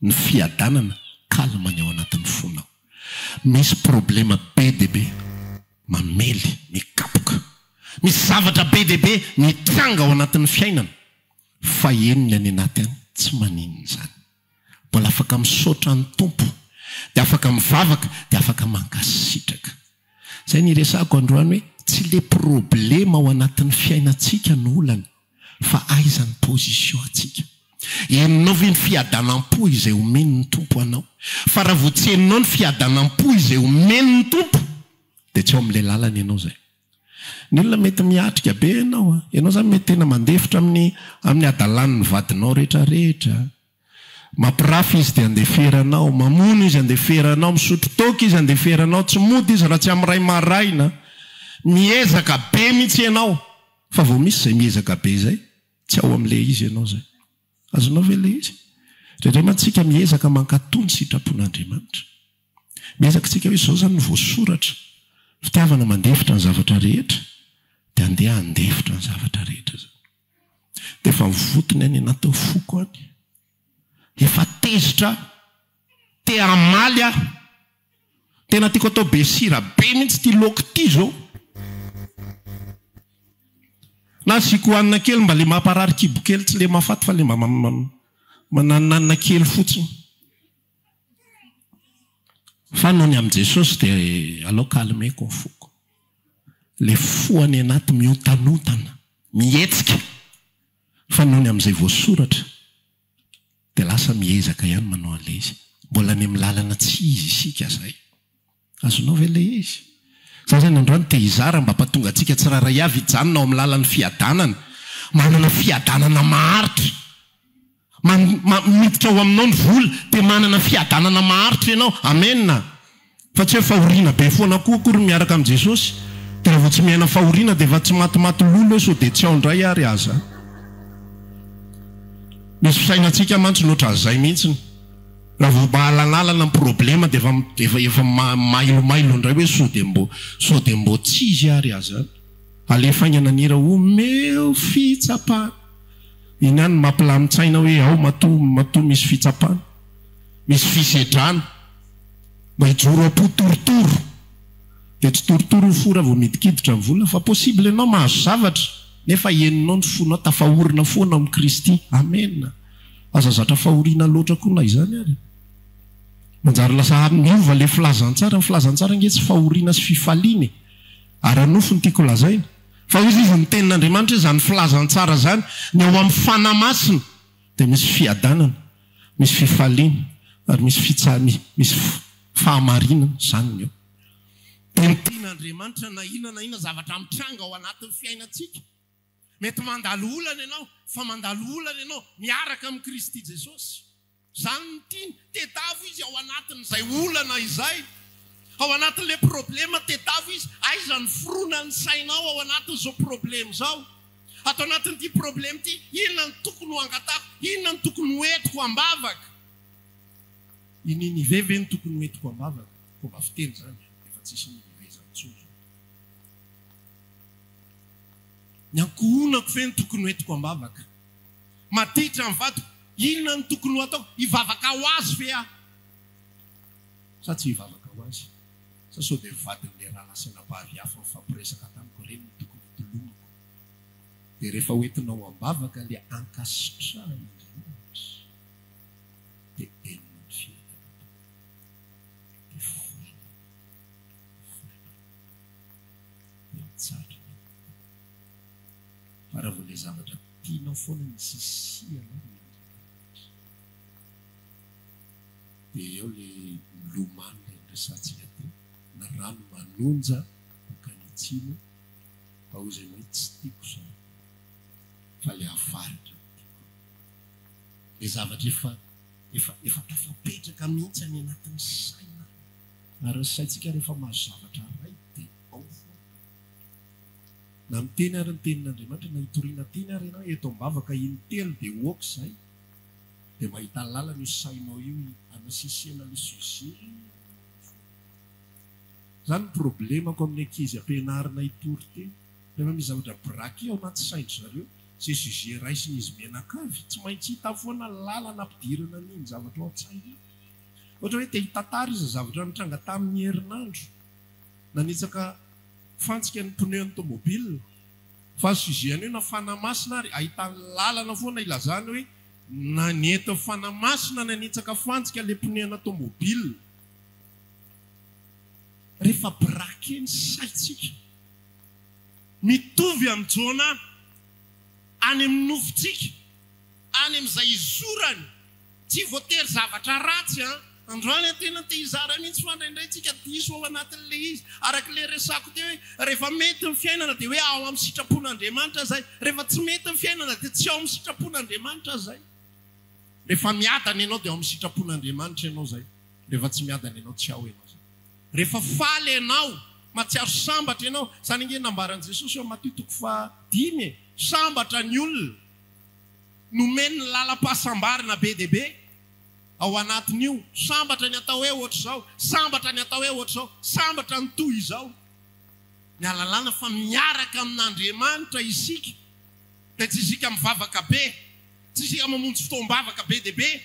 ny fiadanana kalmany ao anatin'ny fonao misy problema be dia be mamely mikapoka misy zavatra be dia be mitranga ao anatin'ny fiainana fa enony any anaty any tsy maninona izany mbola afaka misaotra ny tompo dia afaka mivavaka dia afaka mankasitraka zay ny resako androany hoe tsy le problema ao anatin'ny fiainantsika no olana fa aizany position atsika eninao ve ny fiadanam-po izay omeny ny tompo anao fa raha vo tsy eninao ny fiadanam-po izay omeny ny tompo dia tsy ao amin'ilay lalana ianao zay ny olona mety miatrika be ianao zany mety tena mandefitra amin'ny adalan'ny vadinao rehetrarehetra mampirafy izy dia andeferanao mamono izy andeferanao misotro toka izy andeferanao tsy mody izy raha tsy amin'ray maraina miezaka be mihitsy ianao fa vao misy zay miezaka be zay tsy ao amin'ilay izy ianao zay azonao ve le izy rehetra mantsika miezaka mankatony sitrapon'Andriamanitra miezaka tsika hoe izao zany ny voasoratra fitiavana mandefitra ny zavatra rehetra dia andeha andefitra ny zavatra rehetra zay dia efa mivotony any anaty foko any efa tezitra te amaly aho tena tiako atao be sira be mihitsy ty laoko ty zao na siko hanina kely mba le mamparary kibo kely tsy le mafaty fa le mba manananina kely fotsiny fa noho ny amin'i Jesosy dia alao kalmeko ny foko le foany anaty miotanotana mietsika fa noho ny amin'izay voasoratra dia lasa miezaka ihany manao an'ilay izy mbola ny amin'ny lalana tsy izy isika zay azonao ve le izy za zany androany te hizara mba patonga antsika tsiraray avy hijanona ao amin'ny lalan'ny fiadanana manana fiadanana maharitra miditra ao aminao ny vola dia manana fiadanana maharitra ianao amenna fa tsy hoe fahoriana be foana koa akory miaraka amin'i Jesosy dia raha vao tsy mihana fahoriana dia efa tsy matimaty lolo hoe so dia tsy ao indray ary aza misy fisainantsika mantsy noatra an'izay mihitsiny raha vao mahalanalana ny problema dia efa mailomailo indray hoe so dia mbo tsy izy ary aza alefaingana nira omeo fitsapana iny any mampilamitsaina hoe ao matoa misy fitsapana misy fisedrana mba hijoro am-po torotoro dia tsy torotoro ny fora vao midikiditra ny volona fa possible ianao mahazo zavatra nefa eninao ny fonao tafahorina foana amin'ny Kristy. Amen. Aza zatra fahoriana loatra koa na izany ary. Manjary lasa miova le filazantsara. Ny filazantsara nge tsy fahoriana sy fifaliana. Ary anofony tiako lazaina. Fa izy ny tenin'Andriamanitra izany filazantsara zany ny ao amin'ny fanamasina dia misy fiadanana, misy fifaliana, ary misy fahamarinana zany ny eo. Dia ny tenin'Andriamanitra na inona zavatra mitranga ao anatin'ny fiainantsika. Mety mandalo olana ianao, fa mandalo olana ianao miaraka amin'ny Kristy Jesosy. Zany ny tiany, tetavo izy ao anatin'izay olana izay. Ao anatin'le problema tetavo izy, aiza ny forona ny sainao ao anatin'izao problema zao. Ato anatin'ity problema ity, inona ny tokony ho angatako, inona ny tokony ho entiko ambavaka. Ininy veve ny tokony ho entiko ambavaka. Fomba fiteny zany, efa tsisy nive zany tsozo. Ny ankohonako fe ny tokony ho entiko ambavaka. Matitra amin'ny vato, inona ny tokony ho ataoko, hivavaka ho azy fe aho. Sa tsy hivavaka ho azy. Sa sao dia vadin'le raha nasina pavy hafa mifampiresaka tamiko ireny ny tokony tolomiko. Dia rehefa hoentinao ambavaka le ankasitrahana Andriamanitra. Dia enina ny fiainana. Dia fana. Dia mitsara. Para vao le zavatra tianao foana ny sisiana. Dia eo le milomano le resantsika teo. Na rano manonja makanitsino ao izay hoe tsy tiako zany. Fa le avaritra tiako. Le zavatra efa tafapetraka mihitsy any anatin'ny saina. Ary ny saintsika rehefa mahazo zavatra ray dia ao foana. Na miteny ary ny tenin'Andriamanitra na hitoriana teny ary ianao eto ambavaka intelo dia oaka izay. Dia mahita lalana io sainao io anasisiana le sujet. Zany ny problemako amin'ny ankizy ampianarina hitory teny. Rehefa misy zavatra braky ao anaty saindry zareo, izay sujet raisiny izy menakavy, tsy maintsy hita foana lalana ampidirana an'iny zavatra ao an-tsaina. Ohatra hoe te hitantara izy zavatra nitranga tamin'ny herinandro. Nanitsaka fantsika ny pneu ny tomobile. Fa sujet io na fanamasina ary ahitany lalana foana ilazany hoe na nieto fanamasina nanitsaka fantsika le pneu na tomobile. Rehefa braky ny saitsika mitovy amin'ny jona any amin'ny nofotsika, any amin'izay izorany, tsy voatery zavatra ratsy. Androany tena te hizara mihitsy fandraindrayntsika diso ao anatin'le izy. Araka le resako teo hoe rehefa mety ny fiainana dia hoe ao amin'ny sitrapon'Andriamanitra zay. Rehefa tsy mety ny fiainana dia tsy ao amin'ny sitrapon'Andriamanitra zay. Rehefa miadana ianao dia ao amin'ny sitrapon'Andriamanitra ianao zay. Rehefa tsy miadana ianao tsy ao ianao zay. Rehefa faly ianao, matsiaro sambatra ianao, zany nge nambaran'i Jesosy eo Mateo 5, sambatra ny olona, nomeny ny lalam-pahasambarana be dia be. Ao anatin'io, sambatra ny atao hoe ohatra izao, sambatra ny atao hoe ohatra izao, sambatra ny toy izao. Ny alalana fa miaraka amin'Andriamanitra isika, dia tsy isika mivavaka be, tsy isika mamonjy fotoam-bavaka be dia be.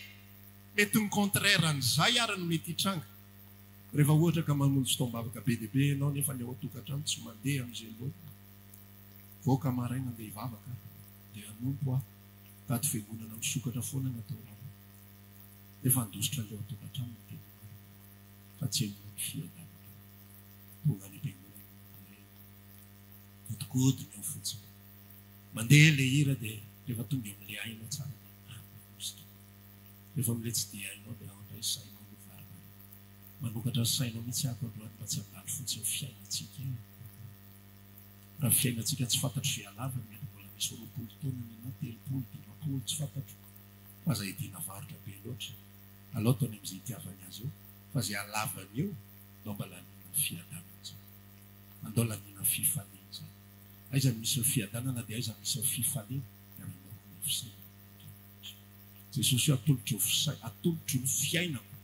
Mety ny contraire an'izay ary no mety hitranga. Rehefa ohatra ka mamonjy fotoam-bavaka be dia be ianao nefa ny ao an-tokantrano tsy mandeha amin'izay loatra. Voaka maraina andeha hivavaka, dia hanompo aho, tady fiangonana misokatra foana ny atao raha. Efa andositra ilay ao an-tokantrano ny tena. Fa tsy hainao ny fiadanana. Tonga ny fiangonana godigodiny ao fotsiny. Mandeha ilay hira dia rehefa tonga amin'ilay ainao tsara dia rehefa amin'ilay tsy dia ainao dia andray sainao no varina. Manokatra sainao mihitsy ako androany mba tsy handalo fotsiny fiainantsika. Raha fiainantsika tsy fantatro fialava, mety mbola misy 20 taona ianao, 30, 20 tsy fantatro. Fa izay hidiana varotra be loatra. Alao taony amin'izay itiavany azy eo. Fa izay halavany eo, ndao mba laniana fiadanana zao. Andao laniana fifaliana zao. Aiza misy fiadanana dia aiza misy fifaliana. Ianao ny fisaina. Jesosy io atolotro ny fiainako.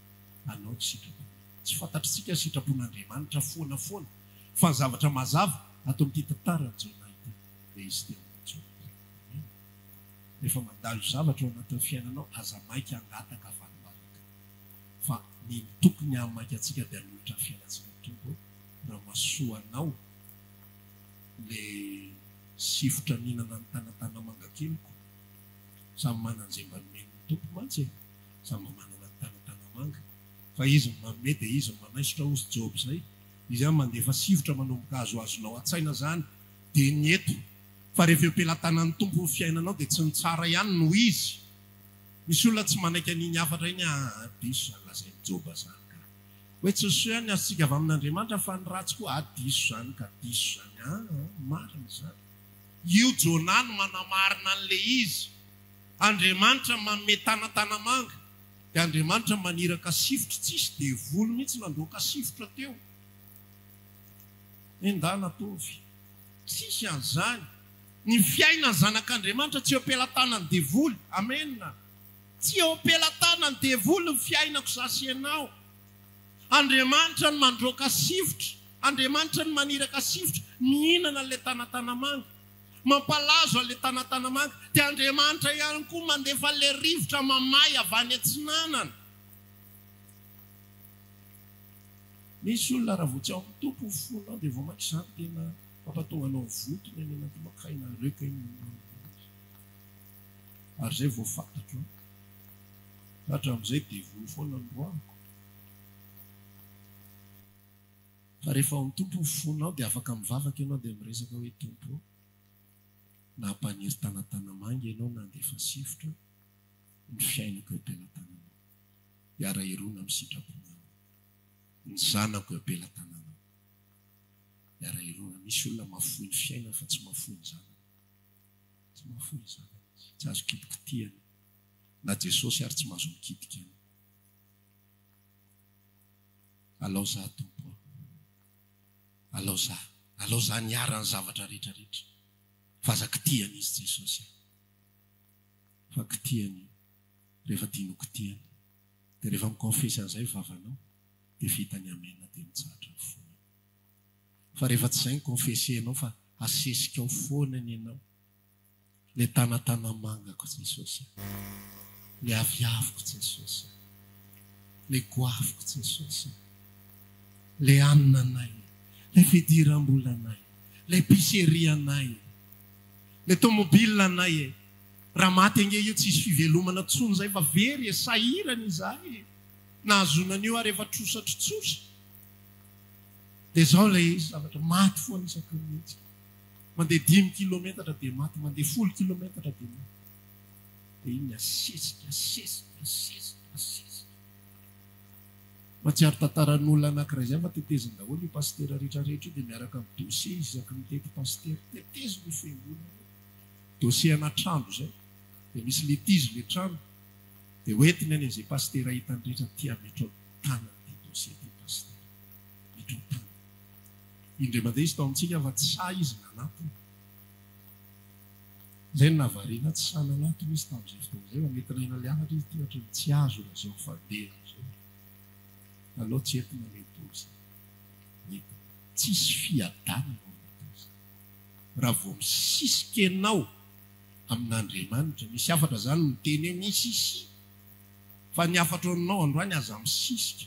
Anao tsy sitrapona. Tsy fantatritsika sitrapon'Andriamanitra foana. Fa ny zavatra mazava atao amin'ity tantara ny jona ity. Dia izy teo amin'ny jona. Rehefa mandalo zavatra ao anatin'ny fiainanao, aza maika angataka vanim-bavaka. Fa ny tokony hamaika antsika dia hanolotra ny fiainantsika tompo raha masoanao le sifotra mihinana ny tanatana manga keliko samy manan'izay mba nomeny tompo mantsy samy manana ny tanatana manga fa izy manome dia izy manaisotra ozy job zay izy any mandefa sifotra manomboka azoazonao an-tsaina zany dia ny eto fa rehefa eo ampelantanan'ny tompo ny fiainanao dia tsy ny tsara ihany no izy misy olona tsy manaiky an'iny hafatra iny diso zany lazay ny joba zany ka hoe tsy so ihany azontsika avy amin'Andriamanitra fa ny ratsy koa diso zany ka diso zany marina zany io Jona no manamarina an'ilay izy Andriamanitra manome tanatana manga dia Andriamanitra maniraka sifotra tsisy dia volo mihitsy nandroaka sifotra teo endana tovy tsisy an'izany ny fiaina zanak'Andriamanitra tsy eo ampelantanany devoly amenna tsy eo ampelantanany devoly ny fiainako zasy ianao Andriamanitra ny mandroaka sifotra Andriamanitra ny maniraka sifotra mihinana an'ilay tanatana manga mampalazo an'ilay tanatana manga dia Andriamanitra ihany koa mandefa an'ilay rivotra mamay avy any antsinanana misy olona raha vao tsy ao amin'ny tompo fonao dia vao maky izany tena pampatonga anao votony any anatinao kaina reka iny ary zay vao fantatro hatra amin'izay devoly foana ny roako fa rehefa ao amin'ny tompo fonao dia afaka mivavaka ianao dia miresaka hoe tompo na hampaniry tanatana manga ianao na andefa sifotra ny fiainako eo ampelantananao hiara irona amin'ny sitrapona ny zanako eo ampelantananao hiara irona misy olona mafoy ny fiaina fa tsy mafoy ny zanany tsy mafoy ny zanany tsy azo kitikitiany na Jesosy ary tsy mahazo mikitika any alao za tompo alao za niarany zavatra rehetrarehetra fa aza kitiany izy Jesosy fa kitiany rehefa tiano kitiany dia rehefa mikonfesy an'izay vavanao dia vitany amena dia mitsahatra ny foana fa rehefa tsy izay ny konfesenao fa asesika ao foanany ianao le tanatana mangako Jesosy le aviaviko Jesosy le goaviko Jesosy le ananay le fidiram-bolanay le piserianay le tomobilanay raha maty ange io tsisy fivelomana tsony zay fa very sahirana izahay nahazonan'io ary efa trosatrotsosa dia zao ilay zavatra maty foana isaky ny mihitsy mandeha 10 kilometatra dia maty mandeha 10 kilometatra dia maty dia iny asesika matsiaro tantaran'olona anankiray zay fa teteziny daholo io pastera rehetrarehetra io dia miaraka amin'ny dosie izy isaky mitety pastera teteziny io fiangonana dosie ana trano zay dia misy litizy le trano dia hoentiny any an'izay pastera hitany rehetra tia metrao tanany ty dosie ty pastera metrao tanany indray mandeha izy tao amintsika fa tsy sa izy nanatiny zay nahavariana tsy sa nanatiny izy tamin'izay fotoana zay fa mety raina le anatra izy ty ohatra ny tsy azo raha zao fadeha zao aloha tsy entina metozy tsisy fiadanana metozy raha vao misisika ianao amin'Andriamanitra misy afatra zany miteny hoe misy fa ny afatra aminao androany aza misisika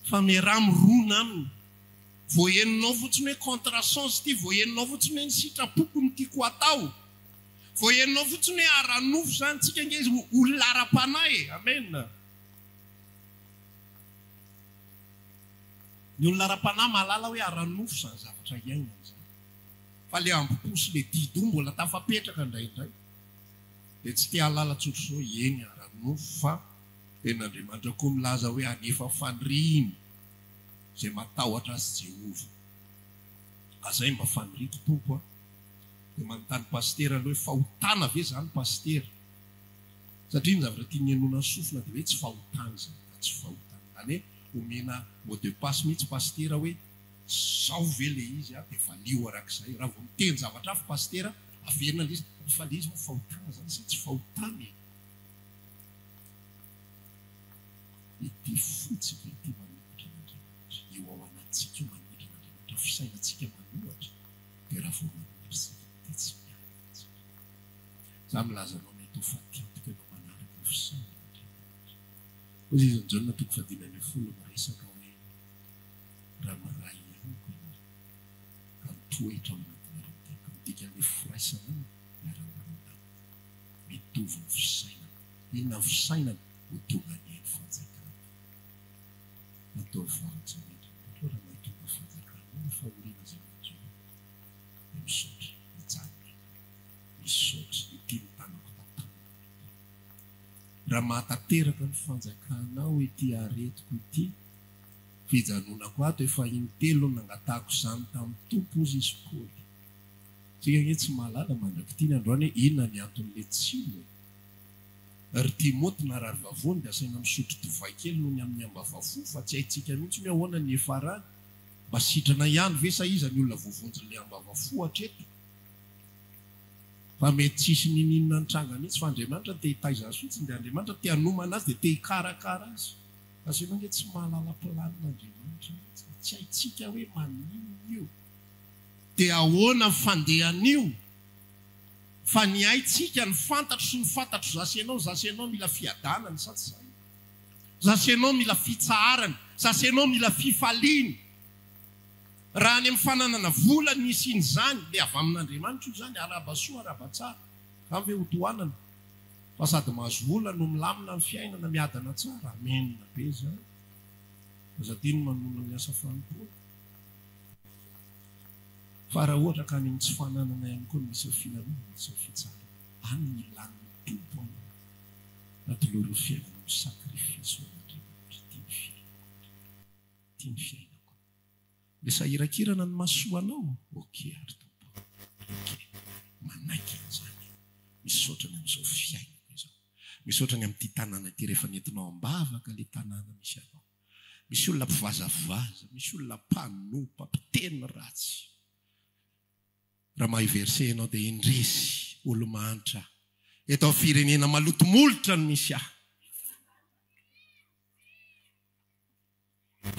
fa miaraha mirona aminy voaheninao fotsiny hoe contrasens ty voaheninao fotsiny hoe ny sitrapoko ny tiako atao voaheninao fotsiny hoe aranofo zany tsika nge izy olona ara-panahy amena ny olona ara-panahy mahalala hoe aranofo zany zavatra iainana zany fa le amboposy le dido mbola tafapetraka indraindray dia tsy tia halala tsotro zao eny aranofo fa ten'Andriamanitra koa milaza hoe anefa faniriny zay matahotra azy Jehova azay mba faniriko tompo dia manontany pastera aloha hoe fahotana ve zany pastera satria ny zavatra tia nianona sofina dia hoe tsy fahotana zany tsy fahotana zany hoe omena mot de passe mihitsy pastera hoe zao ve le izy dia valio arak'izay raha vao miteny zavatra hafa pastera averina le izy fa le izy fahotana zany sy tsy fahotana ity fotsika ity manolotra n'Andriamanitra eo ao anatsika io manolotra n'Andriamanitra fisainantsika manohatra dia raha vao manotrasika dia tsy miaraka za milazanao mety ho fatiantoka ianao manaraka ny fisainan'Andriamanitra ozy izy anjona toko 10 miresaka hoe raha miray ihanyko ianao ka mitoetra ao anatinareo ka midika an'le raisana miarambarona mitovy ny fisainana inona fisainana ho tonga ny eny fanjakana natao varotsavety raha mahitonga fanjakana ny fahoriana zay manjona de misaotra mijanona misaotra ity ny tanako tatana raha mahatateraka ny fanjakanao ity aretiko ity fijanonako ato efa intelo nangatako izany tamin'ny tompo izy izy koly tsika nye tsy mahalala mandrakitiny androany hoe inona ny anton'le tsilo ry timoty na rary vavony dia asaina misotro divay kely noho ny amin'ny ambavafo fa tsy haitsika mihitsy ny ahoana ny efarany mba sitrana ihany ve sa iza ny olona voavonjin'le ambavafo hatreto fa mety tsisy nininona nitranga mihitsy fa Andriamanitra te hitaiza azy fotsiny dia Andriamanitra te hanomana azy dia te hikarakara azy fa ianao nge tsy mahalala planin'Andriamanitra tsy haitsika hoe manino io dia ahoana fandehan'io fa ny haitsika ny fantatro sy ny fantatro zasy ianao mila fiadanany sa tsy zay zasy ianao mila fitsaharany zasy ianao mila fifaliany raha ny amin'ny fananana vola nisy iny zany dia avy amin'Andriamanitra io zany arabasoa arabatsara avy hoe hotohanana fa sady mahazo vola no milamina ny fiainana miadana tsara amenina be zany azadiny manona ny asa fanompoana fa raha ohatra ka ny tsy fananana ihany koa misy filanona misy fitsara any ny laniny tompo natoloro fiainana ny sakrifisy n'Andriamanitra tia ny fiainako le sahirakirana ny masoanao oke ary tompo oke manaiky an'izany misaotrany amin'izao fiainako izao misaotrany amin'ity tanàna ity rehefa nentinao ambavaka le tanàna misy anao misy olona mpivazavaza misy olona mpanopa mpiteny ratsy raha mahiverse ianao dia indresy olo-manitra eto amin'ny firenena malotomolotra no misy ahy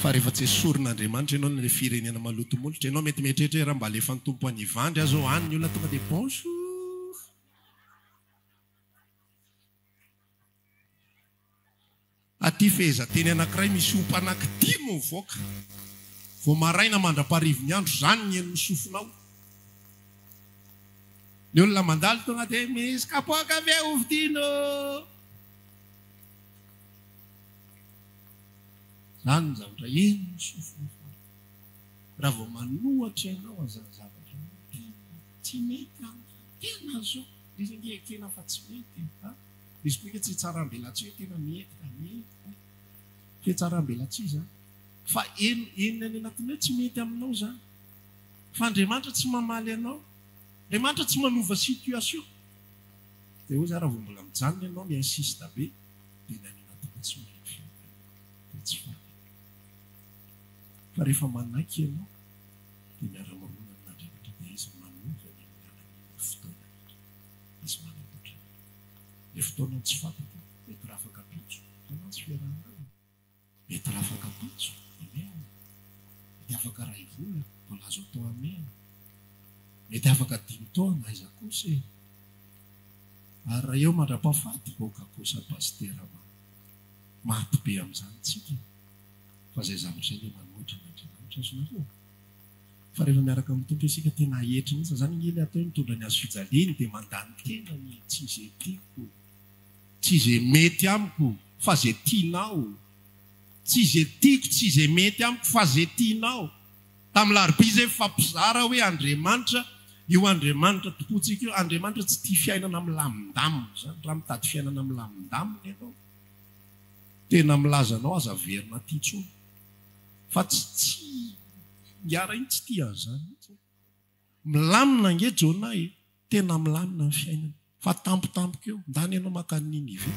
fa rehefa tsy esorin'Andriamanitra ianao nle firenena malotomolotra ianao mety mieritreritra raha mba alefa ny tompo any ivandry azo any ny olona tonga dia bonjour aty fehezanteny anankiray misy ompa anankidimy mivoaka vao maraina mandra-parivo ny andro zany ny eny misofinao ny olona mandalo tonga dia misy kapoaka ve ovidino zany ny zavatra eny misofina raha vao manohatra ianao azany zavatra tsy mety tena zao izy ngekena fa tsy mety izy koa ke tsy tsarambela tsy hoe tena mety fietsarambela tsy zany fa enina ny anatin'ny hoe tsy mety aminao zany fa Andriamanitra tsy mamaly anao Andriamanitra tsy manova situation dia hoe za raha vao mbola mijanona ianao miinsiste be dia nany anatin'ny tsy mety tsy fa fa rehefa manaiky ianao dia miara-mamonana n'Andriamanitra dia izy manova ny miarany fotoana izy manamboatra le fotoana tsy fantako mety raha afaka pitso tanatsy fiarahana mety raha afaka pitso imena mety afaka ray vola mbola azo atao amena mety afaka dimy taona aiza kosa ary raha eo mandra-pahafaty boka kosa pastera maty be amin'izany tsika fa zay zavatra zay le manoatra n'Andriamanitra azonareo fa rehefa miaraka amin'ny tompo isika tena hetry mihitsy zany ngely atao mitondra ny azo fijaliany dia mandany tena ny tsy izay tiako tsy izay mety amiko fa zay tianao tsy izay tiako tsy izay mety amiko fa zay tianao tamin'ny larobi zay fampizara hoe Andriamanitra io Andriamanitra tokotsika io Andriamanitra tsy tia fiainana milamindamina zany raha mitady fiainana milamindamina ianao tena milazanao aza verina titsony fa tsy ngiara iny tsy tia an'izany milamina nge Jonay tena milamina ny fiainana fa tampotampoka eo ndany ianao maka Ninive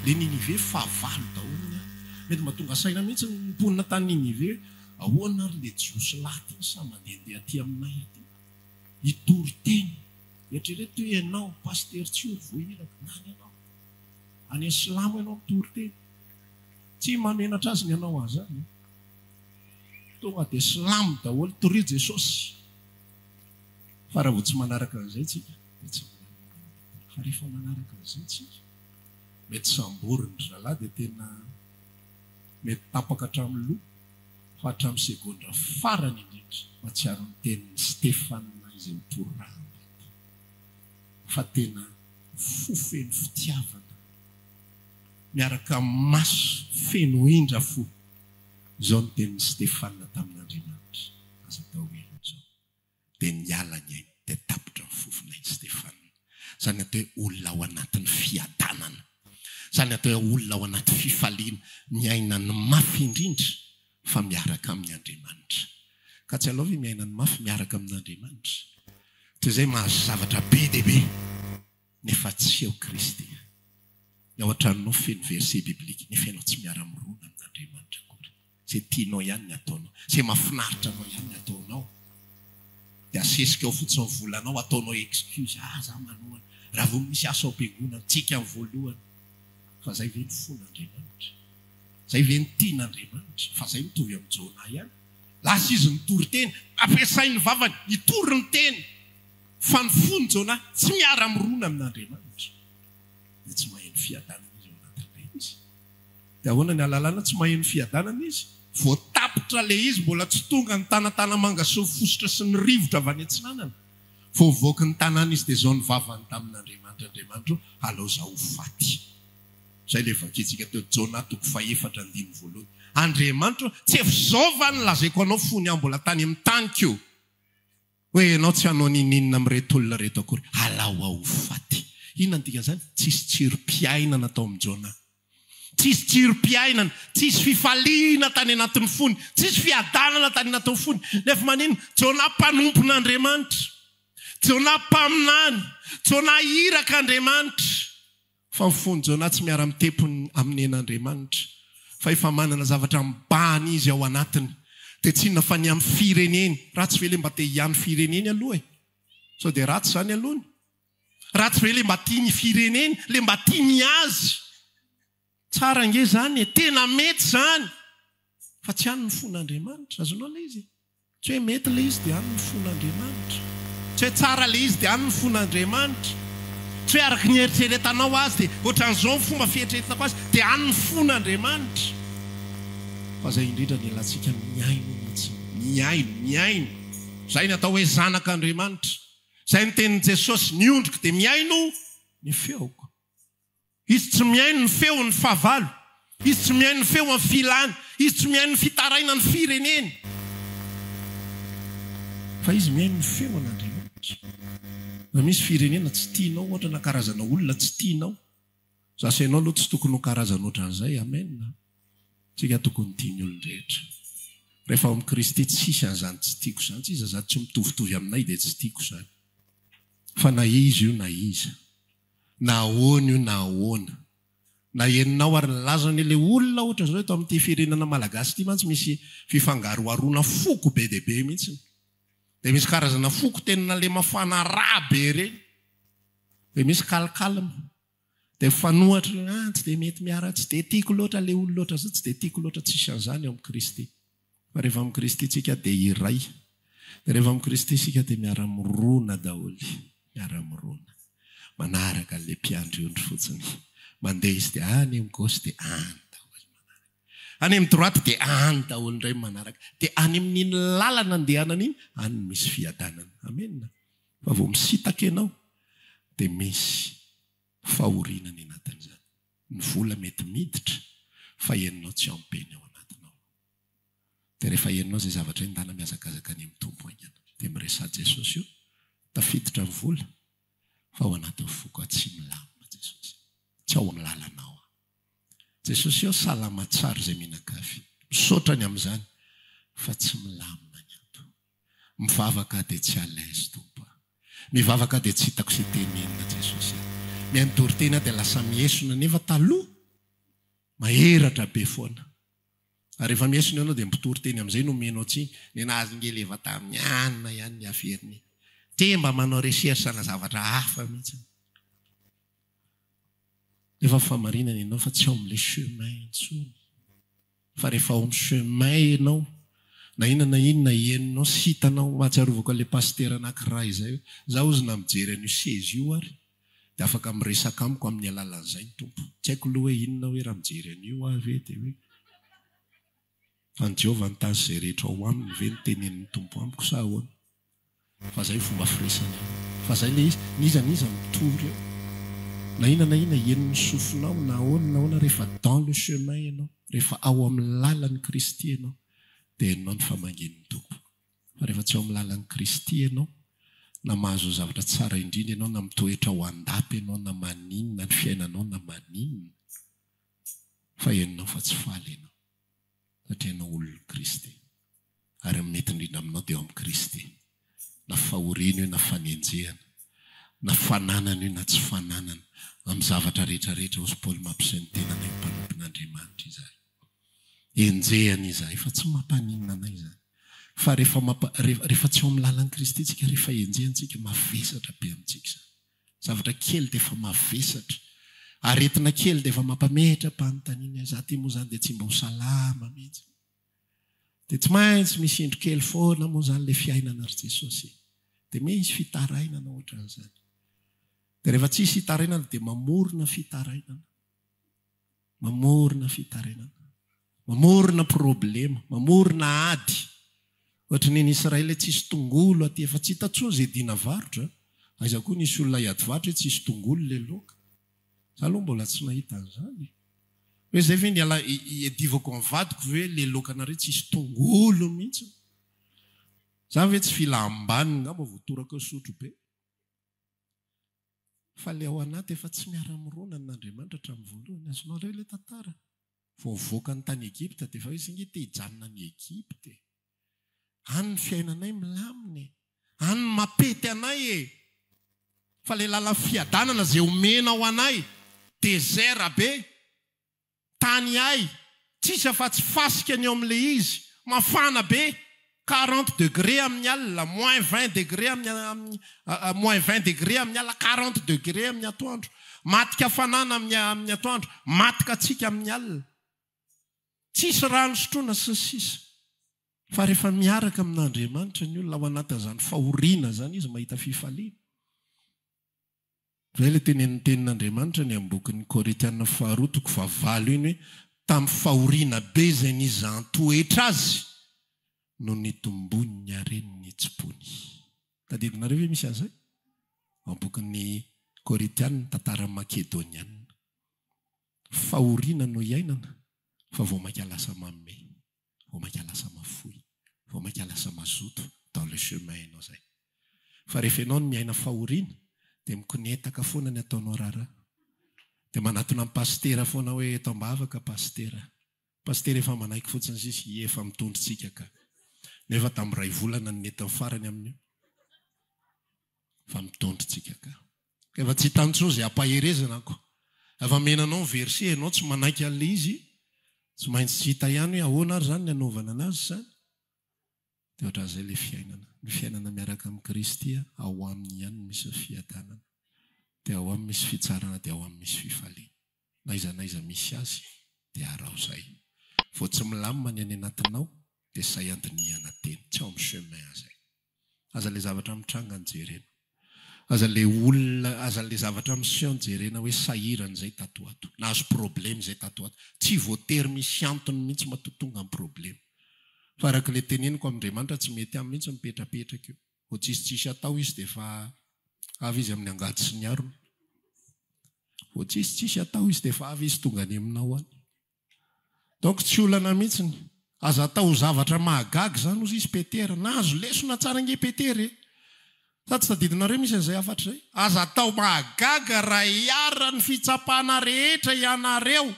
le Ninive favalo daholo mety mahatonga saina mihitsy mimponina tany Ninive ahoana ary le jiosy laty iny sa mandehandeha aty aminay aty hitory teny eritrereto hoe ianao paster tsy olo voairaka nany ianao any Islamo ianao mitory teny tsy mamenatra azy ny ianao azy any tonga dia Islamo daholo tory Jesosy fa raha vao tsy manaraka an'izay tsika fa rehefa manaraka an'izay tsika mety samboriny zalahy dia tena mety tapaka hatramin'ny loha fa hatramin'ny segondra farany indrindra matsiaro ny tenin'ny Stefana izay miporahana fa tena fofeno fitiavana miaraka maso feno indra fo zao ny tenin'ny Stefana tamin'Andriamanitra aza atao hoe zao dia nialany ainy dia tapitra ny fofonay Stefana zany atao hoe olona ao anatin'ny fiadanana zany atao hoe olona ao anaty fifaliana miaina ny mafy indrindra fa miaraka amin'ny Andriamanitra ka tsy alao ve miaina ny mafy miaraka amin'Andriamanitra toy izay mahazo zavatra be dia be nefa tsy eo Kristy ao an-tranonao feno verset biblika nefa ianao tsy miara-mirona amin'Andriamanitra akory izay tianao ihany ny ataonao izay mahafinaritra anao ihany ny ataonao dia asesika ao fotsiny ny volanao ataonao excuse za manoana raha vao misy asa ao am-piangonana tsika amin'ny voalohany fa zay ve ny fon'Andriamanitra zay ve ny tian'Andriamanitra fa zay mitovy amin'ny Jona ihany lasa izy nitory teny ampiasainy vavany nitory ny teny fa ny fony Jona tsy miara-mirona amin'Andriamanitra dia tsy maheno fiadanana izy ao anatin'ilay izy dia ahoana ny alalana tsy maheno fiadanana izy voatapitra le izy mbola tsy tonga ny tanatana mangasoa fosotra sy ny rivotra avy any antsinanana vao voaka ny tanàna izy dia zao ny vavany tamin'Andriamanitra Andriamanitra alao zaho faty zay le vakitsika teo Jona toko 4:1 Andriamanitra tsy efizaova ny lazaiko anao fony aho mbola tany amin'ny tany keo hoe ianao tsy hanao ninina amin'reto olona reto akory alao aho faty inona ny dikan'izany tsisy tsirom-piainana natao amin'ny Jona tsisy tsirom-piainana tsisy fifaliana tany anatin'ny fony tsisy fiadanana tany anatin'ny fony nefa manino Jona mpanompon'Andriamanitra Jona mpaminany Jona iraka Andriamanitra fa ny fony Jona tsy miara-mitepony amin'ny en'Andriamanitra fa efa manana zavatra mibahany izy ao anatiny dia tsinona fa ny amin'ny fireneny ratsy ve le mba te hiany fireneny aloha sao dia ratsy zany alohany ratsy ve le mba tia ny fireneny le mba tia ny azy tsara nge zany tena mety zany fa tsy hany ny fon'Andriamanitra azonao le izy tsy hoe mety le izy dia hany ny fon'Andriamanitra tsy hoe tsara le izy dia hany ny fon'Andriamanitra tsy hoe araka ny eritreretanao azy dia ohatran'izao ny fomba fieritreretako azy dia hany ny fon'Andriamanitra fa zay indrindra ny elantsika miaino mihitsy miaino zay ny atao hoe zanak'Andriamanitra zay ny tenin'i Jesosy niondrika dia miaino ny feoko izy tsy miaino ny feo ny fahavalo izy tsy miaino ny feo amin'ny filany izy tsy miaino ny fitaraina ny fireneny fa izy miaino ny feo an'Andriamanitra na misy firenena tsy tianao ohatra na karazana olona tsy tianao zasainao aloha tsy tokony ho karazana ohatran'izay amen tsika tokony tiany olon-drehetra rehefa ao amin'ny Kristy tsisy an'izany tsy tiako zany tsy izy azaty tsy mitovitovy aminay dia tsy tiako zany fa na izy io na iza na ahoana io na ahoana na eninao ary nilazany ilay olona ohatra zao eto amin'ity firenena malagasy ity mantsy misy fifangaroaroana foko be dia be mihitsy dia misy karazana foko tena le mafana raha be reny dia misy kalikalima dia fanohatra tsy dia mety miara tsy dia tiako loatra le olona loatra zao tsy dia tiako loatra tsisy an'izany ao amin'ny Kristy fa rehefa amin'ny Kristy tsika dia iray dia rehefa amin'ny Kristy tsika dia miara-mirona daholy miara-mirona manaraka le mpiandriondry fotsiny mandeha izy dia any amin'ny gauche dia any daholy manaraka any amin'ny droite dia any daholy indray manaraka dia any amin'iny lalana andehanana iny any misy fiadanana amen fa vao misitaka ianao dia misy fahoriana ny anatin'izany ny vola mety miditra fa eninao tsy ampeny ao anatinao dia rehefa eninao zay zavatra indana miazakazaka any amin'ny tompo aingana dia miresah Jesosy io tafiditra ny vola fa ao anatin'ny foko tsy milamina Jesosy tsy ao amin'ny lalanao Jesosy io salama tsara izay mihinan-kafy misaotrany amin'izany fa tsy milamina ny ato mivavaka dia tsy alaizy tompo mivavaka dia tsy hitako sy tenenina Jesosy miantory tena dia lasa miesona nefa taloha maheratra be foana ary rehefa miesona ianao dia mitory teny amin'izay no menao tsy ny nazy ngeleva tamin'ny anina ihany ny averiny temba manao recherche na zavatra hafa mihitsy efa famarinana ianao fa tsy ao amin'ilay chemin intsony fa rehefa ao amin'ny chemin ianao na inona eninao sy hitanao mahatsiarovako an'ilay paster anankiray izay zaho ozy na mijery an'io sezy io ary dia afaka miresaka amiko amin'ny alalan'izay ny tompo tsy haiko loha hoe inona hoe raha mijery an'io avy dia hoe fa ny Jehovah nitazy izay rehetra ao aminy ve ny tenenin'ny tompo amiko sa ahoana fa zay fomba firesana fa zay le izy nizaniza mitory eo na ina enony sofinao na ahoana rehefa dans le chemin ianao rehefa ao amin'ny lalan'ny Kristy ianao dia enao ny famangin'ny tompo fa rehefa tsy ao amin'ny lalan'ny Kristy ianao na mahazo zavatra tsara indrindra ianao na mitoetra ho andapy ianao na maninona ny fiainanao na maninona fa enonao fa tsy faly ianao satria ianao olon'i Kristy ary mety indrindra aminao dia ao amin'ny Kristy na fahoriana io na fanenjehana na fananana io na tsy fananana amin'ny zavatra rehetrarehetra hozy Paoly mampiseho ny tenana io mpanompon'Andriamanitra izay enjehana izay fa tsy mampaninona anay izany fa rehefa tsy ao amin'ny lalan'i Kristy tsika rehefa enjehantsika mavesatra be amintsika izany zavatra kely dia efa mavesatra aretina kely dia efa mampametram-panontaniana za ty moa izany dia tsy mba ho salama mihitsy dia tsy maintsy misy indro kely foana moa izany ilay fiainana ry Jesosy dia misy fitarainana ohatran'izany dia rehefa tsisy fitarainana dia mamorona fitarainana mamorona problema mamorona ady ohatra ny Israely tsisy tongolo aty efa tsy hitantsony izay dina varotra aiza koa nisy olona hiady varotra hoe tsisy tongolo ilay loka za aloha mbola tsy nahita an'izany hoe zay ve niala edivako ny vadiko hoe le lokanareo tsisy tongolo mihitsy za ve tsy fila ambanina ngamba voatoraka sotro be fa le ao anaty efa tsy miara-mirona n'Andriamanitra hatramin'ny voalohany azonao reo ilay tantara voavoaka ny tany Egipta dia efa hoe singe te hijanona ny Egipta any ny fiainanay milamina any ny mapety anay fa le lala fiadanana zay omena ao anay désert be tany ay tsisy afa-tsy fasika ny eo amin'ilay izy mafana be 40 degré amin'ny alina moins 20 degré moins 20 degré amin'ny alina 40 degré amin'ny atoandro matika hafanana amin'ny atoandro matika atsika amin'ny alina tsisy rano sotroina sy ny sisa fa rehefa miaraka amin'Andriamanitra ny olona ao anatin'izany fahoriana zany izy mahita fifaliana zay le tenin'Andriamanitra ny ambokin'ny Korintiana 4:9 iny hoe tamin'ny fahoriana be izay nizy antoetra azy no nitombony ny areniny tsipony tadidinareo hoe misy an'izay ambokin'ny Korintiana tantara Makedoniana fahoriana no iainana fa vao maika lasa mamme vao maika lasa mafoy vao maika lasa mazoto dans le chemin ianao zay fa rehefa ianao no miaina fahoriana dia mikonetaka foana ny ataonao rara dia manatona amin'ny pastera foana hoe eto ambavaka pastera efa manaiky fotsiny sisy efa mitondritsika ka nefa tamin'ny ray volana ny netiny farany amin'io fa mitondritsika ka efa tsy hitantsony izay ampaherezana ko efa menanao ny verset ianao tsy manaiky an'ilay izy tsy maintsy tsy hita ihany hoe ahoana ary zany ny anaovana anazy zany dia ohatran'izay ilay fiainana ny fiainana miaraka amin'ny Kristy ao aminy ihany misy fiadanana dia ao amin'ny misy fitsarana dia ao amin'ny misy fifaliana naizanaiza misy azy dia arao izay vao tsy milamina ny any anatinao dia say andiniana teny tsy ao amin'ny chemin azay aza ilay zavatra mitranga ny jerena aza ilay olona aza ilay zavatra miseho ny jerena hoe sahiran'izay tatoato na azo problème izay tatoato tsy voatery misy antony mihitsy matotonga amin'ny problème fa araka ilay teneniko amin'Andriamanitra tsy mety amin'ny mihitsy mipetrapetraka io vao tsisitsisy atao izy dia efa avy izy amin'ny angady sy ny arona vao tsisitsisy atao izy dia efa avy izy tonga any aminao any donc tsy olana mihitsy aza atao zavatra mahagaga zany ozy izy petera na azo lesona tsara nge petera sa tsy tadidinareo misy an'izay afatra zay aza atao mahagaga raha hiara ny fitsapana rehetra ianareo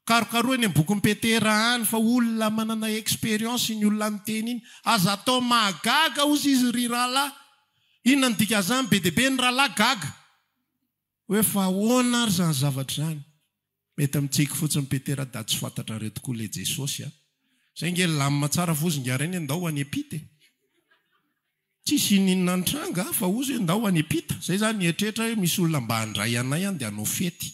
karokaroa ny boky petera any fa olona manana expérience ny olona ny teny iny aza atao mahagaga ozy izy ry rahalahy inona ny dika zany be dia be ny rahalahy gaga hoe fa ahoana ary zany zavatra zany mety amintsika fotsiny petera da tsy fantatra reo tokoa le Jesosy zay nge lamina tsara fozingara iny andao any epita tsisy ninona ny tranga fa ozy andao any epita zay zany nietrehitra hoe misy olona mba handray anay any dia hanao fety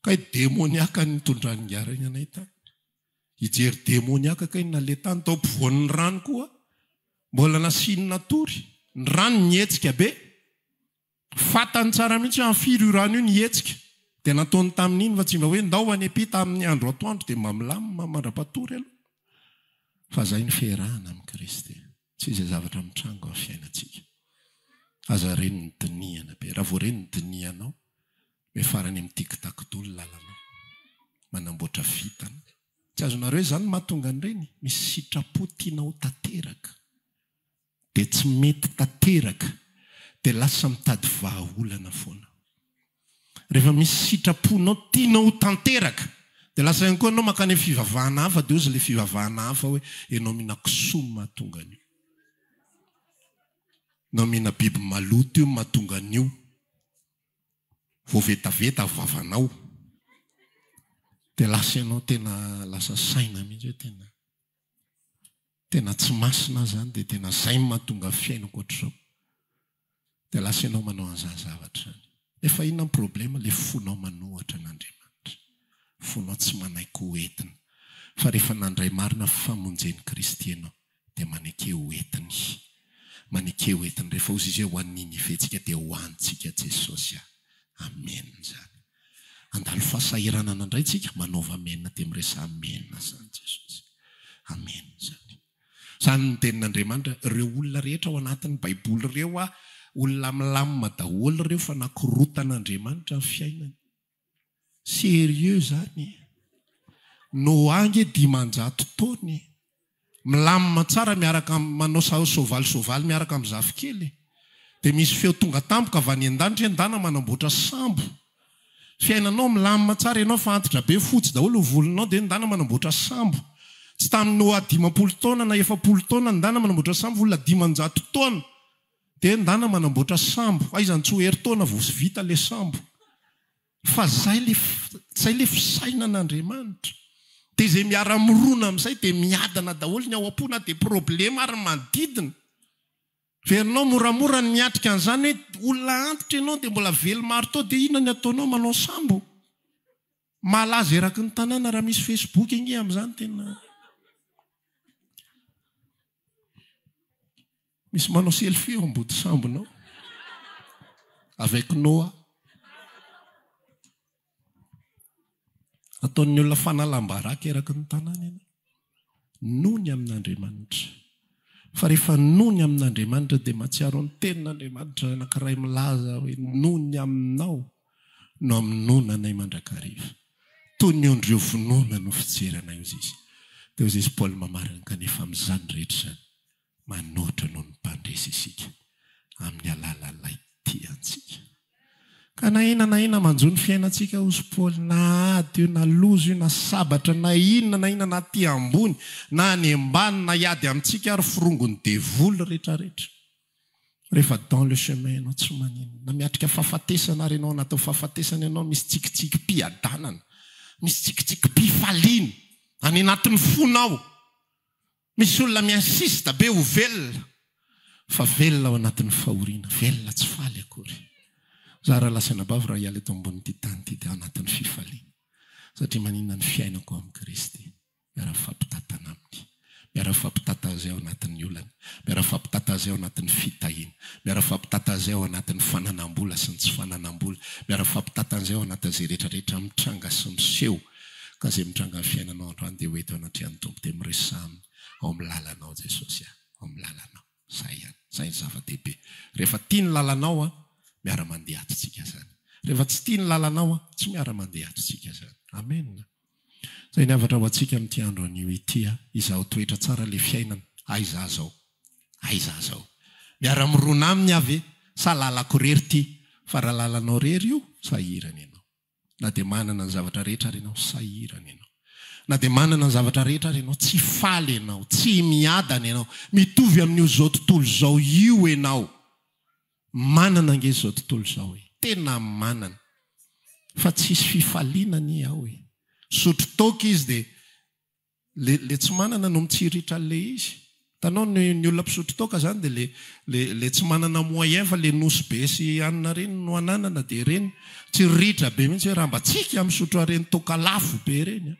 ka demoniaka ny tondrangara iny anay tany hijery demoniaka ka iny nale tany tao ampovoan'ny rano koa mbola nasinona tory ny rano nietsika be fatany tsara mihitsy amin'ny firy io rano io nietsika dia nataony tamin'iny fa tsy mba hoe ndao any epita amin'ny andro atoandro dia mba milamina mandrapatory aloha fa zay ny fiarahana amin'ny Kristy tsy izay zavatra mitranga amin'ny fiainantsika aza reny ny diniana be raha vo reny ny dinianao hoe farany amin'ny tiktakdolo lalanao manamboatra vitana tsy azonareo zany mahatonga an'ireny misy sitrapo tianao tanteraka dia tsy mety tanteraka dia lasa mitady vahaolana foana rehefa misy sitraponao tianao tanteraka dia lasa ihany koa anao makany amin'ny fivavahana hafa dia ozy ilay fivavahana hafa hoe ianao mihina kisoa mahatonga an'io nao mihina biby maloto io mahatonga an'io voavetaveta vavanao dia lasa ianao tena lasa saina mihitsy hoe tena tsy masina zany dia tena zay mahatonga fiainako ohatr'izao dia lasa ianao manao an'izany zavatra any efa inona ny problema ilay fonao manohatra an'Andriamanitra fonao tsy manaiky hoentina fa rehefa nandray marina famonjeny Kristy ianao dia manaiky hoentiny manaiky hoentiny rehefa ozy izy ho an'iny ifetsika dia ho antsika Jesosy amen zany andalo fahasahiranana indray tsika manaova amenna dia miresa amenna zany Jesosy amen zany zany ny tenin'Andriamanitra ireo olona rehetra ao anatin'ny baiboly ireo olona milamina daholo ireo fa nakorotan'Andriamanitra ny fiainany serieux zany Noange 500 taony milamina tsara miaraka manao sovaly miaraka amin'ny zafikely dia misy feo tonga tampoka avy any an-danitra endana manamboatra sambo fiainanao milamina tsara ianao fa antitra be fotsy daholo volonao dia endana manamboatra sambo tsy tamin'ny Noa 50 taona na 70 taona endana manamboatra sambo olona 500 taona dia endana manamboatra sambo aizany tsy ho hery taona vao vita le sambo fa zay le fisainan'Andriamanitra dia izay miara-mirona amin'izay dia miadana daholo ny ao am-pona dia problema ary manodidina verinao moramora ny miatrika an'izany hoe olona antitra ianao dia mbola velo maro tao dia inona ny ataonao manao sambo malaza eraky ny tanàna raha misy Facebook ingy amin'izany tena misy manao selfie eo ambody sambonao avec Noa ataon'ny olona fanalam-baraka eraky ny tanàna ianao nony amin'Andriamanitra fa rehefa nony amin'Andriamanitra dia mahatsiaro ny tenin'Andriamanitra anankiray milaza hoe nony aminao no aminonanay mandrakariva toy ny ondreo vonona no fijeranay ozy izy dia ozy izy Paul mamarina kanefa amin'izany rehetra zany manoatra noho ny mpandresy isika amin'ny alalalay tiantsika ka na ina manjo ny fiainantsika ozy Paul na ady io na lozo io na sabatra na inona na ty ambony na ny ambany na iady amintsika ary firongony devoly rehetrarehetra rehefa dans le chemin ianao tsy manino na miatrika fahafatesana ary ianao anatao fahafatesana ianao misy tsikitsiky mpiadanana misy tsikitsiky mpifaliana any anatin'ny fonao misy olona miinsista be ho velona fa velona ao anatin'ny fahoriana velona tsy faly akory za raha lasana bavy raha hiala eto ambon'ity tany ity dia ao anatin'ny fifaliana satria maninona ny fiainako amin'ny Kristy miara-fampitantana aminy miara-fampitata zay ao anatin'ny olana miara-fampitata zay ao anatin'ny fitahiana miara-fampitata zay ao anatin'ny fananam-bola sy ny tsy fananam-bola miara-fampitata zay ao anatin'izay rehetrarehetra mitranga sy miseho ka zay mitranga ny fiainanao androany dia hoeto anatrehan'ny tompo dia miresa aminy ao amin'ny lalanao Jesosy ao amin'ny lalanao zay ihany zay ny zava-dehibe rehefa tia ny lalanao miara-mandeha atontsika zany rehefa tsy tia ny lalanao tsy miara-mandeha atontsika zany amen zay ny avatra ho antsika amin'ity andro an'io ity izaho toetra tsara le fiainana aiza zao miara-mirona aminy avy sa lalako rery ty fa raha lalanao rery io sahirana ianao na dia manana ny zavatra rehetra ary ianao sahirana ianao na dia manana ny zavatra rehetra ary ianao tsy faly ianao tsy miadana ianao mitovy amin'io zao tontolo zao io ianao manana ange zao tontolo zao tena manana fa tsisy fifalinany ao sotro toka izy dia le tsy manana no mitsiritra le izy tanao ny olona mpisotro toka zany dia le tsy manana moyen fa le nosy be sy anina reny no ananana dia reny tsy ritra be mihitsy hoe raha mba tsika misotro areny toka lafo be reny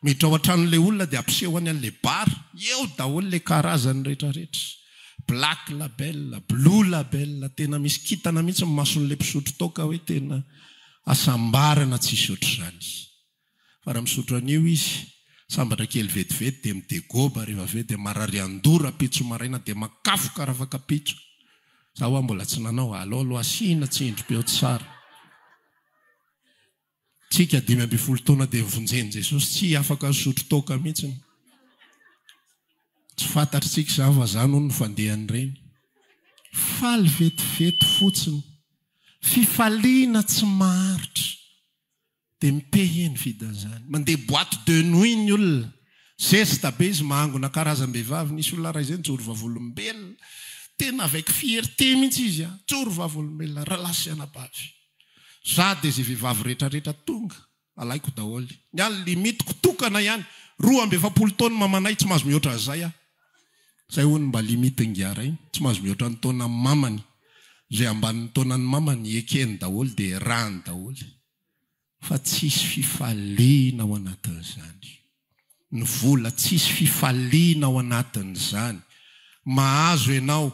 miditra ao an-tranon'le olona dia ampisehoany an'le bara eo daholo le karazany rehetrarehetra black label blue label tena misy kitana mihitsy mason'le mpisotro toka hoe tena asambarana tsy isotro zany fa raha misotro an'io izy sambatra kely vetivety dia midegoba rehefa avy dia marary andora pitso maraina dia makafoka raha afaka pitso zaho a mbola tsy nanao aloha asina tsy endrim-peo tsara tsika 5 taona dia mivonjeny Jesosy tsy afaka sotro toka mihitsiny tsy fantatritsika za fa za no fandehany reny faly vetivety fotsiny fifaliana tsy maharitra dia mipeheny vidan'izany mandeha boîte de nuit ny olona zesta be izy mahangona karazam-behivavy nisy olona ray izay nijoro vavolombelona tena avec fierté mihitsy izy joro vavolombelona ralasy anabavy za dia izay vehivavy rehetrarehetra tonga alaiko daholy ny any limitiko tokana ihany 2 taona mamanay tsy mahazo mihoatra zay zay hono mba limite ngiara iny tsy mahazo mihoatra ny taona mamany zay ambanin'ny taonany mamany ekeny daholy dia rany daholy fa tsisy fifaliana ao anatin'izany ny vola tsisy fifaliana ao anatin'izany mahazo ianao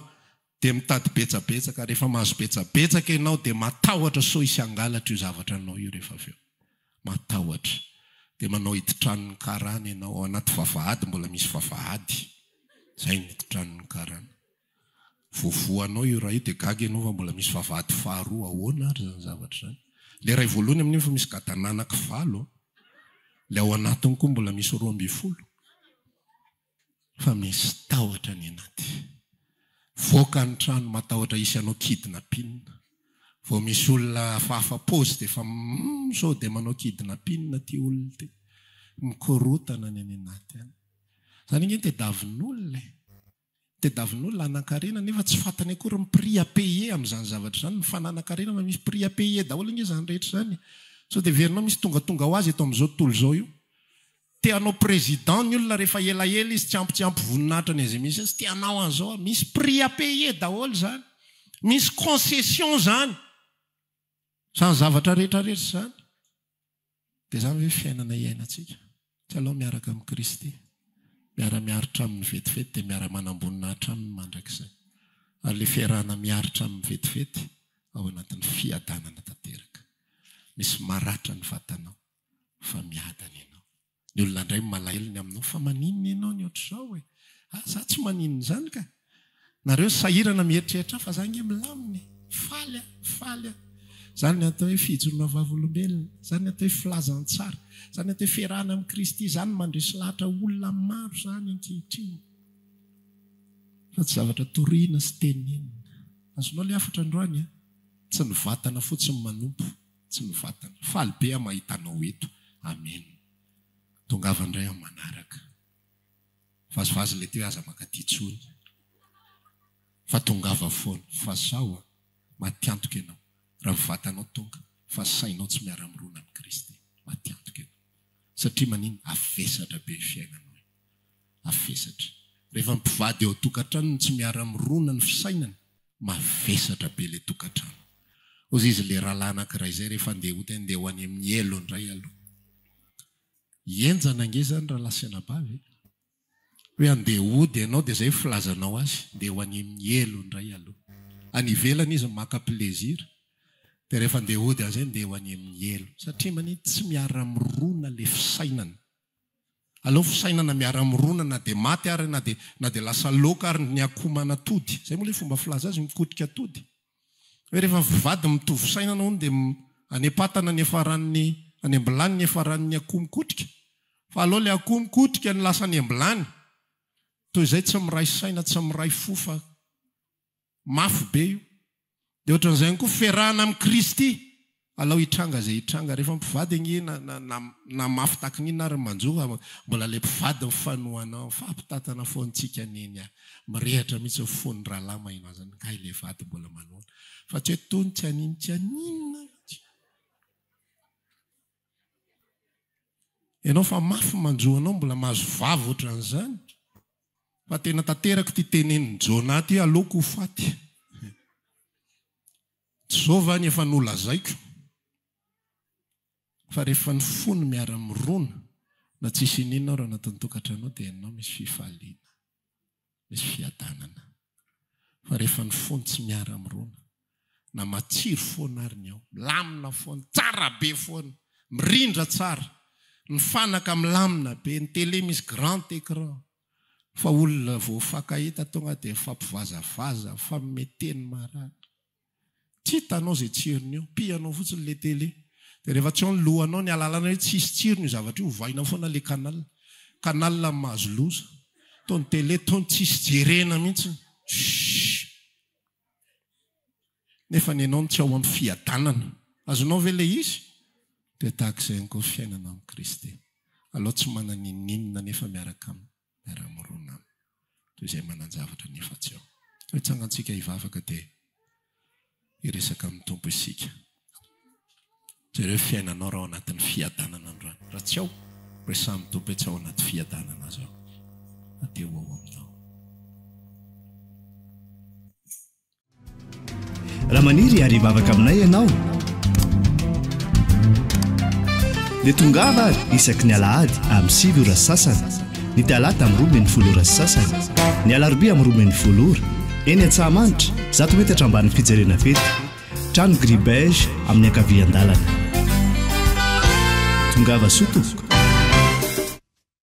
dia mitady betsabetsaka rehefa mahazo betsabetsaka ianao dia matahotra so isy angalatra io zavatra anao io rehefa avy eo matahotra dia manao hiditranony karana ianao ao anaty vavahady mbola misy vavahady zay ny hiditranony karana voavoanao io raha io dia gaga ianao fa mbola misy vavahady faharoa ahoana ary zany zavatra zany le ray voalohany amin'iny fa misy gadananaky 7 le ao anatiny koa mbola misy 12 fa misy tahotra ny anaty voaka ny trano matahotra isy anao kidnapina vao misy olona fahafapozy dia fa so dia manao kidnapina ty olona ty mikorotana ny any anaty any zany ingeny tediavin'olona tediavin'olona anakarena nefa tsy fantany akory ny prix à payer amin'izany zavatra zany ny fananakarena fa misy prix à payer daholo inge zany rehetra zany so dia verinao misy tongatonga ho azy eto amin'izao tontolo zao io tianao président ny olona rehefa elaela izy tsy ampy voninahitra ny izay misy azy tianao an'izao misy prix à payer daholo zany misy concession zany zany zavatra rehetrarehetra zany dia zany hoe fiainana iainantsika tsy aloha miaraka amin'ny Kristy miara-miaritra amin'ny vetivety dia miara-manambonina aminy mandrakizay ary le fiarahana miaritra amin'ny vetivety ao anatin'ny fiadanana tanteraka misy maratra ny vatanao fa miadana ianao ny olona indray malaelony aminao fa maninona ianao ny ohatr'izao hoe za tsy maninona zany ka nareo sahirana mieritreritra fa za nge milaminy faly zany ny atao hoe fijoroana vavolombelona zany ny atao hoe filazantsara zany ny atao hoe fiarahana amin'ny Kristy zany mandresy lahatra olona maro zany ankehitriny fa tsy zavatra toriana sy tenenina azonao le afatra androany tsy ny vatana fotsiny manompo tsy ny vatana faly be amahitanao eto amen tongava indray amin'ny manaraka vazovazy le teo aza makatitsony fa tongava foana fa sao matiantoka ianao raha mivatanao tonga fa sainao tsy miara-mirona amin'ny Kristy matiantoka ianao satria maniny avesatra be fiainanao avesatra rehefa mpivady eo tokantrano tsy miara-mirona ny fisainany mavesatra be le tokantrano ozy izy le rahalahy anankiray zay rehefa andeha hota andeha ho any amin'ny elo indray aloha enjana nge zany raha lasianabavy hoe andeha hody ianao dia zay filazanao azy andeha ho any amin'ny elo indray aloha any ivelany izy maka plezira dia rehefa andeha hody an'izay andeha ho any amin'ny elo satria maniny tsy miara-mirona le fisainana aloha fisainana miara-mirona na dia maty ary na dia lasa loka ary ny akomana tody zay moa le fomba filaza azy mikotrika tody hoe rehefa vivady mitovy fisainana hony dia anepatana ny efaran'ny any ambilany ny efaran'ny akoho mikotrika fa aloha le akoho mikotrika ny lasa ny ambilany toy izay tsy miray saina tsy miray fofa mafy be io dia ohatran'izay koa fiarahana amin'ny Kristy alao hitranga zay hitranga rehefa mpivady nge na mafy takin'ina ary manjoa mbola le mpivady mifanohanao fampitatana foantsika neny mirehatra mihitsy fony rahalahy mahino azany kay le vady mbola manoana fa tsy hoe tony tsy aninina ianao fa mafy manjoanao mbola mahazo vavy ohatran'izany fa tena tanteraka ty tenen'ny Jona ty aleoko ho faty Jehova ny efa nolazaiko fa rehefa ny fony miara-mirona na tsisy ininao raha anatin'ny tokantranao dia ianao misy fifaliana misy fiadanana fa rehefa ny fony tsy miara-mirona na matsiro foana ary ny ao milamina foana tsara be foana mirindra tsara ny fanaka milamina be ny tele misy grand écran fa olona voafakahita tonga dia fampivazavaza fameteny marana tsy hitanao zay tsirony eo pianao fotsiny le tele dia rehefa tsy ao ny lohanao ny alalana hoe tsisy tsirony io zavatra io vaina foana le kanal mahazo loza tony tele tony tsisy jerena mihitsy nefa ny anao ny tsy ao amin'ny fiadanana azonao ve le izy dia tahak'izay ny koa fiainana amin'ny Kristy aloha tsy mananinninona nefa miaraka miara-mirona toy izay manan-javatra nefa tsy ao hoe tsangantsika hivavaka dia hiresaka amin'ny tompo isika zareo fiainanao raha ao anatin'ny fiadanana androany raha tsy ao resamin'ny tompo hoe tsy ao anaty fiadanana zao ateo ao aminao. Raha maniry ary hivavaka aminay ianao dia tongava ary isaky ny alahady amin'ny 7 ora sasany, ny talata amin'ny 12 ora sasany, ny alarobia amin'ny 12 ora, eny Antsahamanitra 100 metatra ambany fijerena fety, trano Gribege amin'ny ankavian-dalana. Tongava soa tompoko.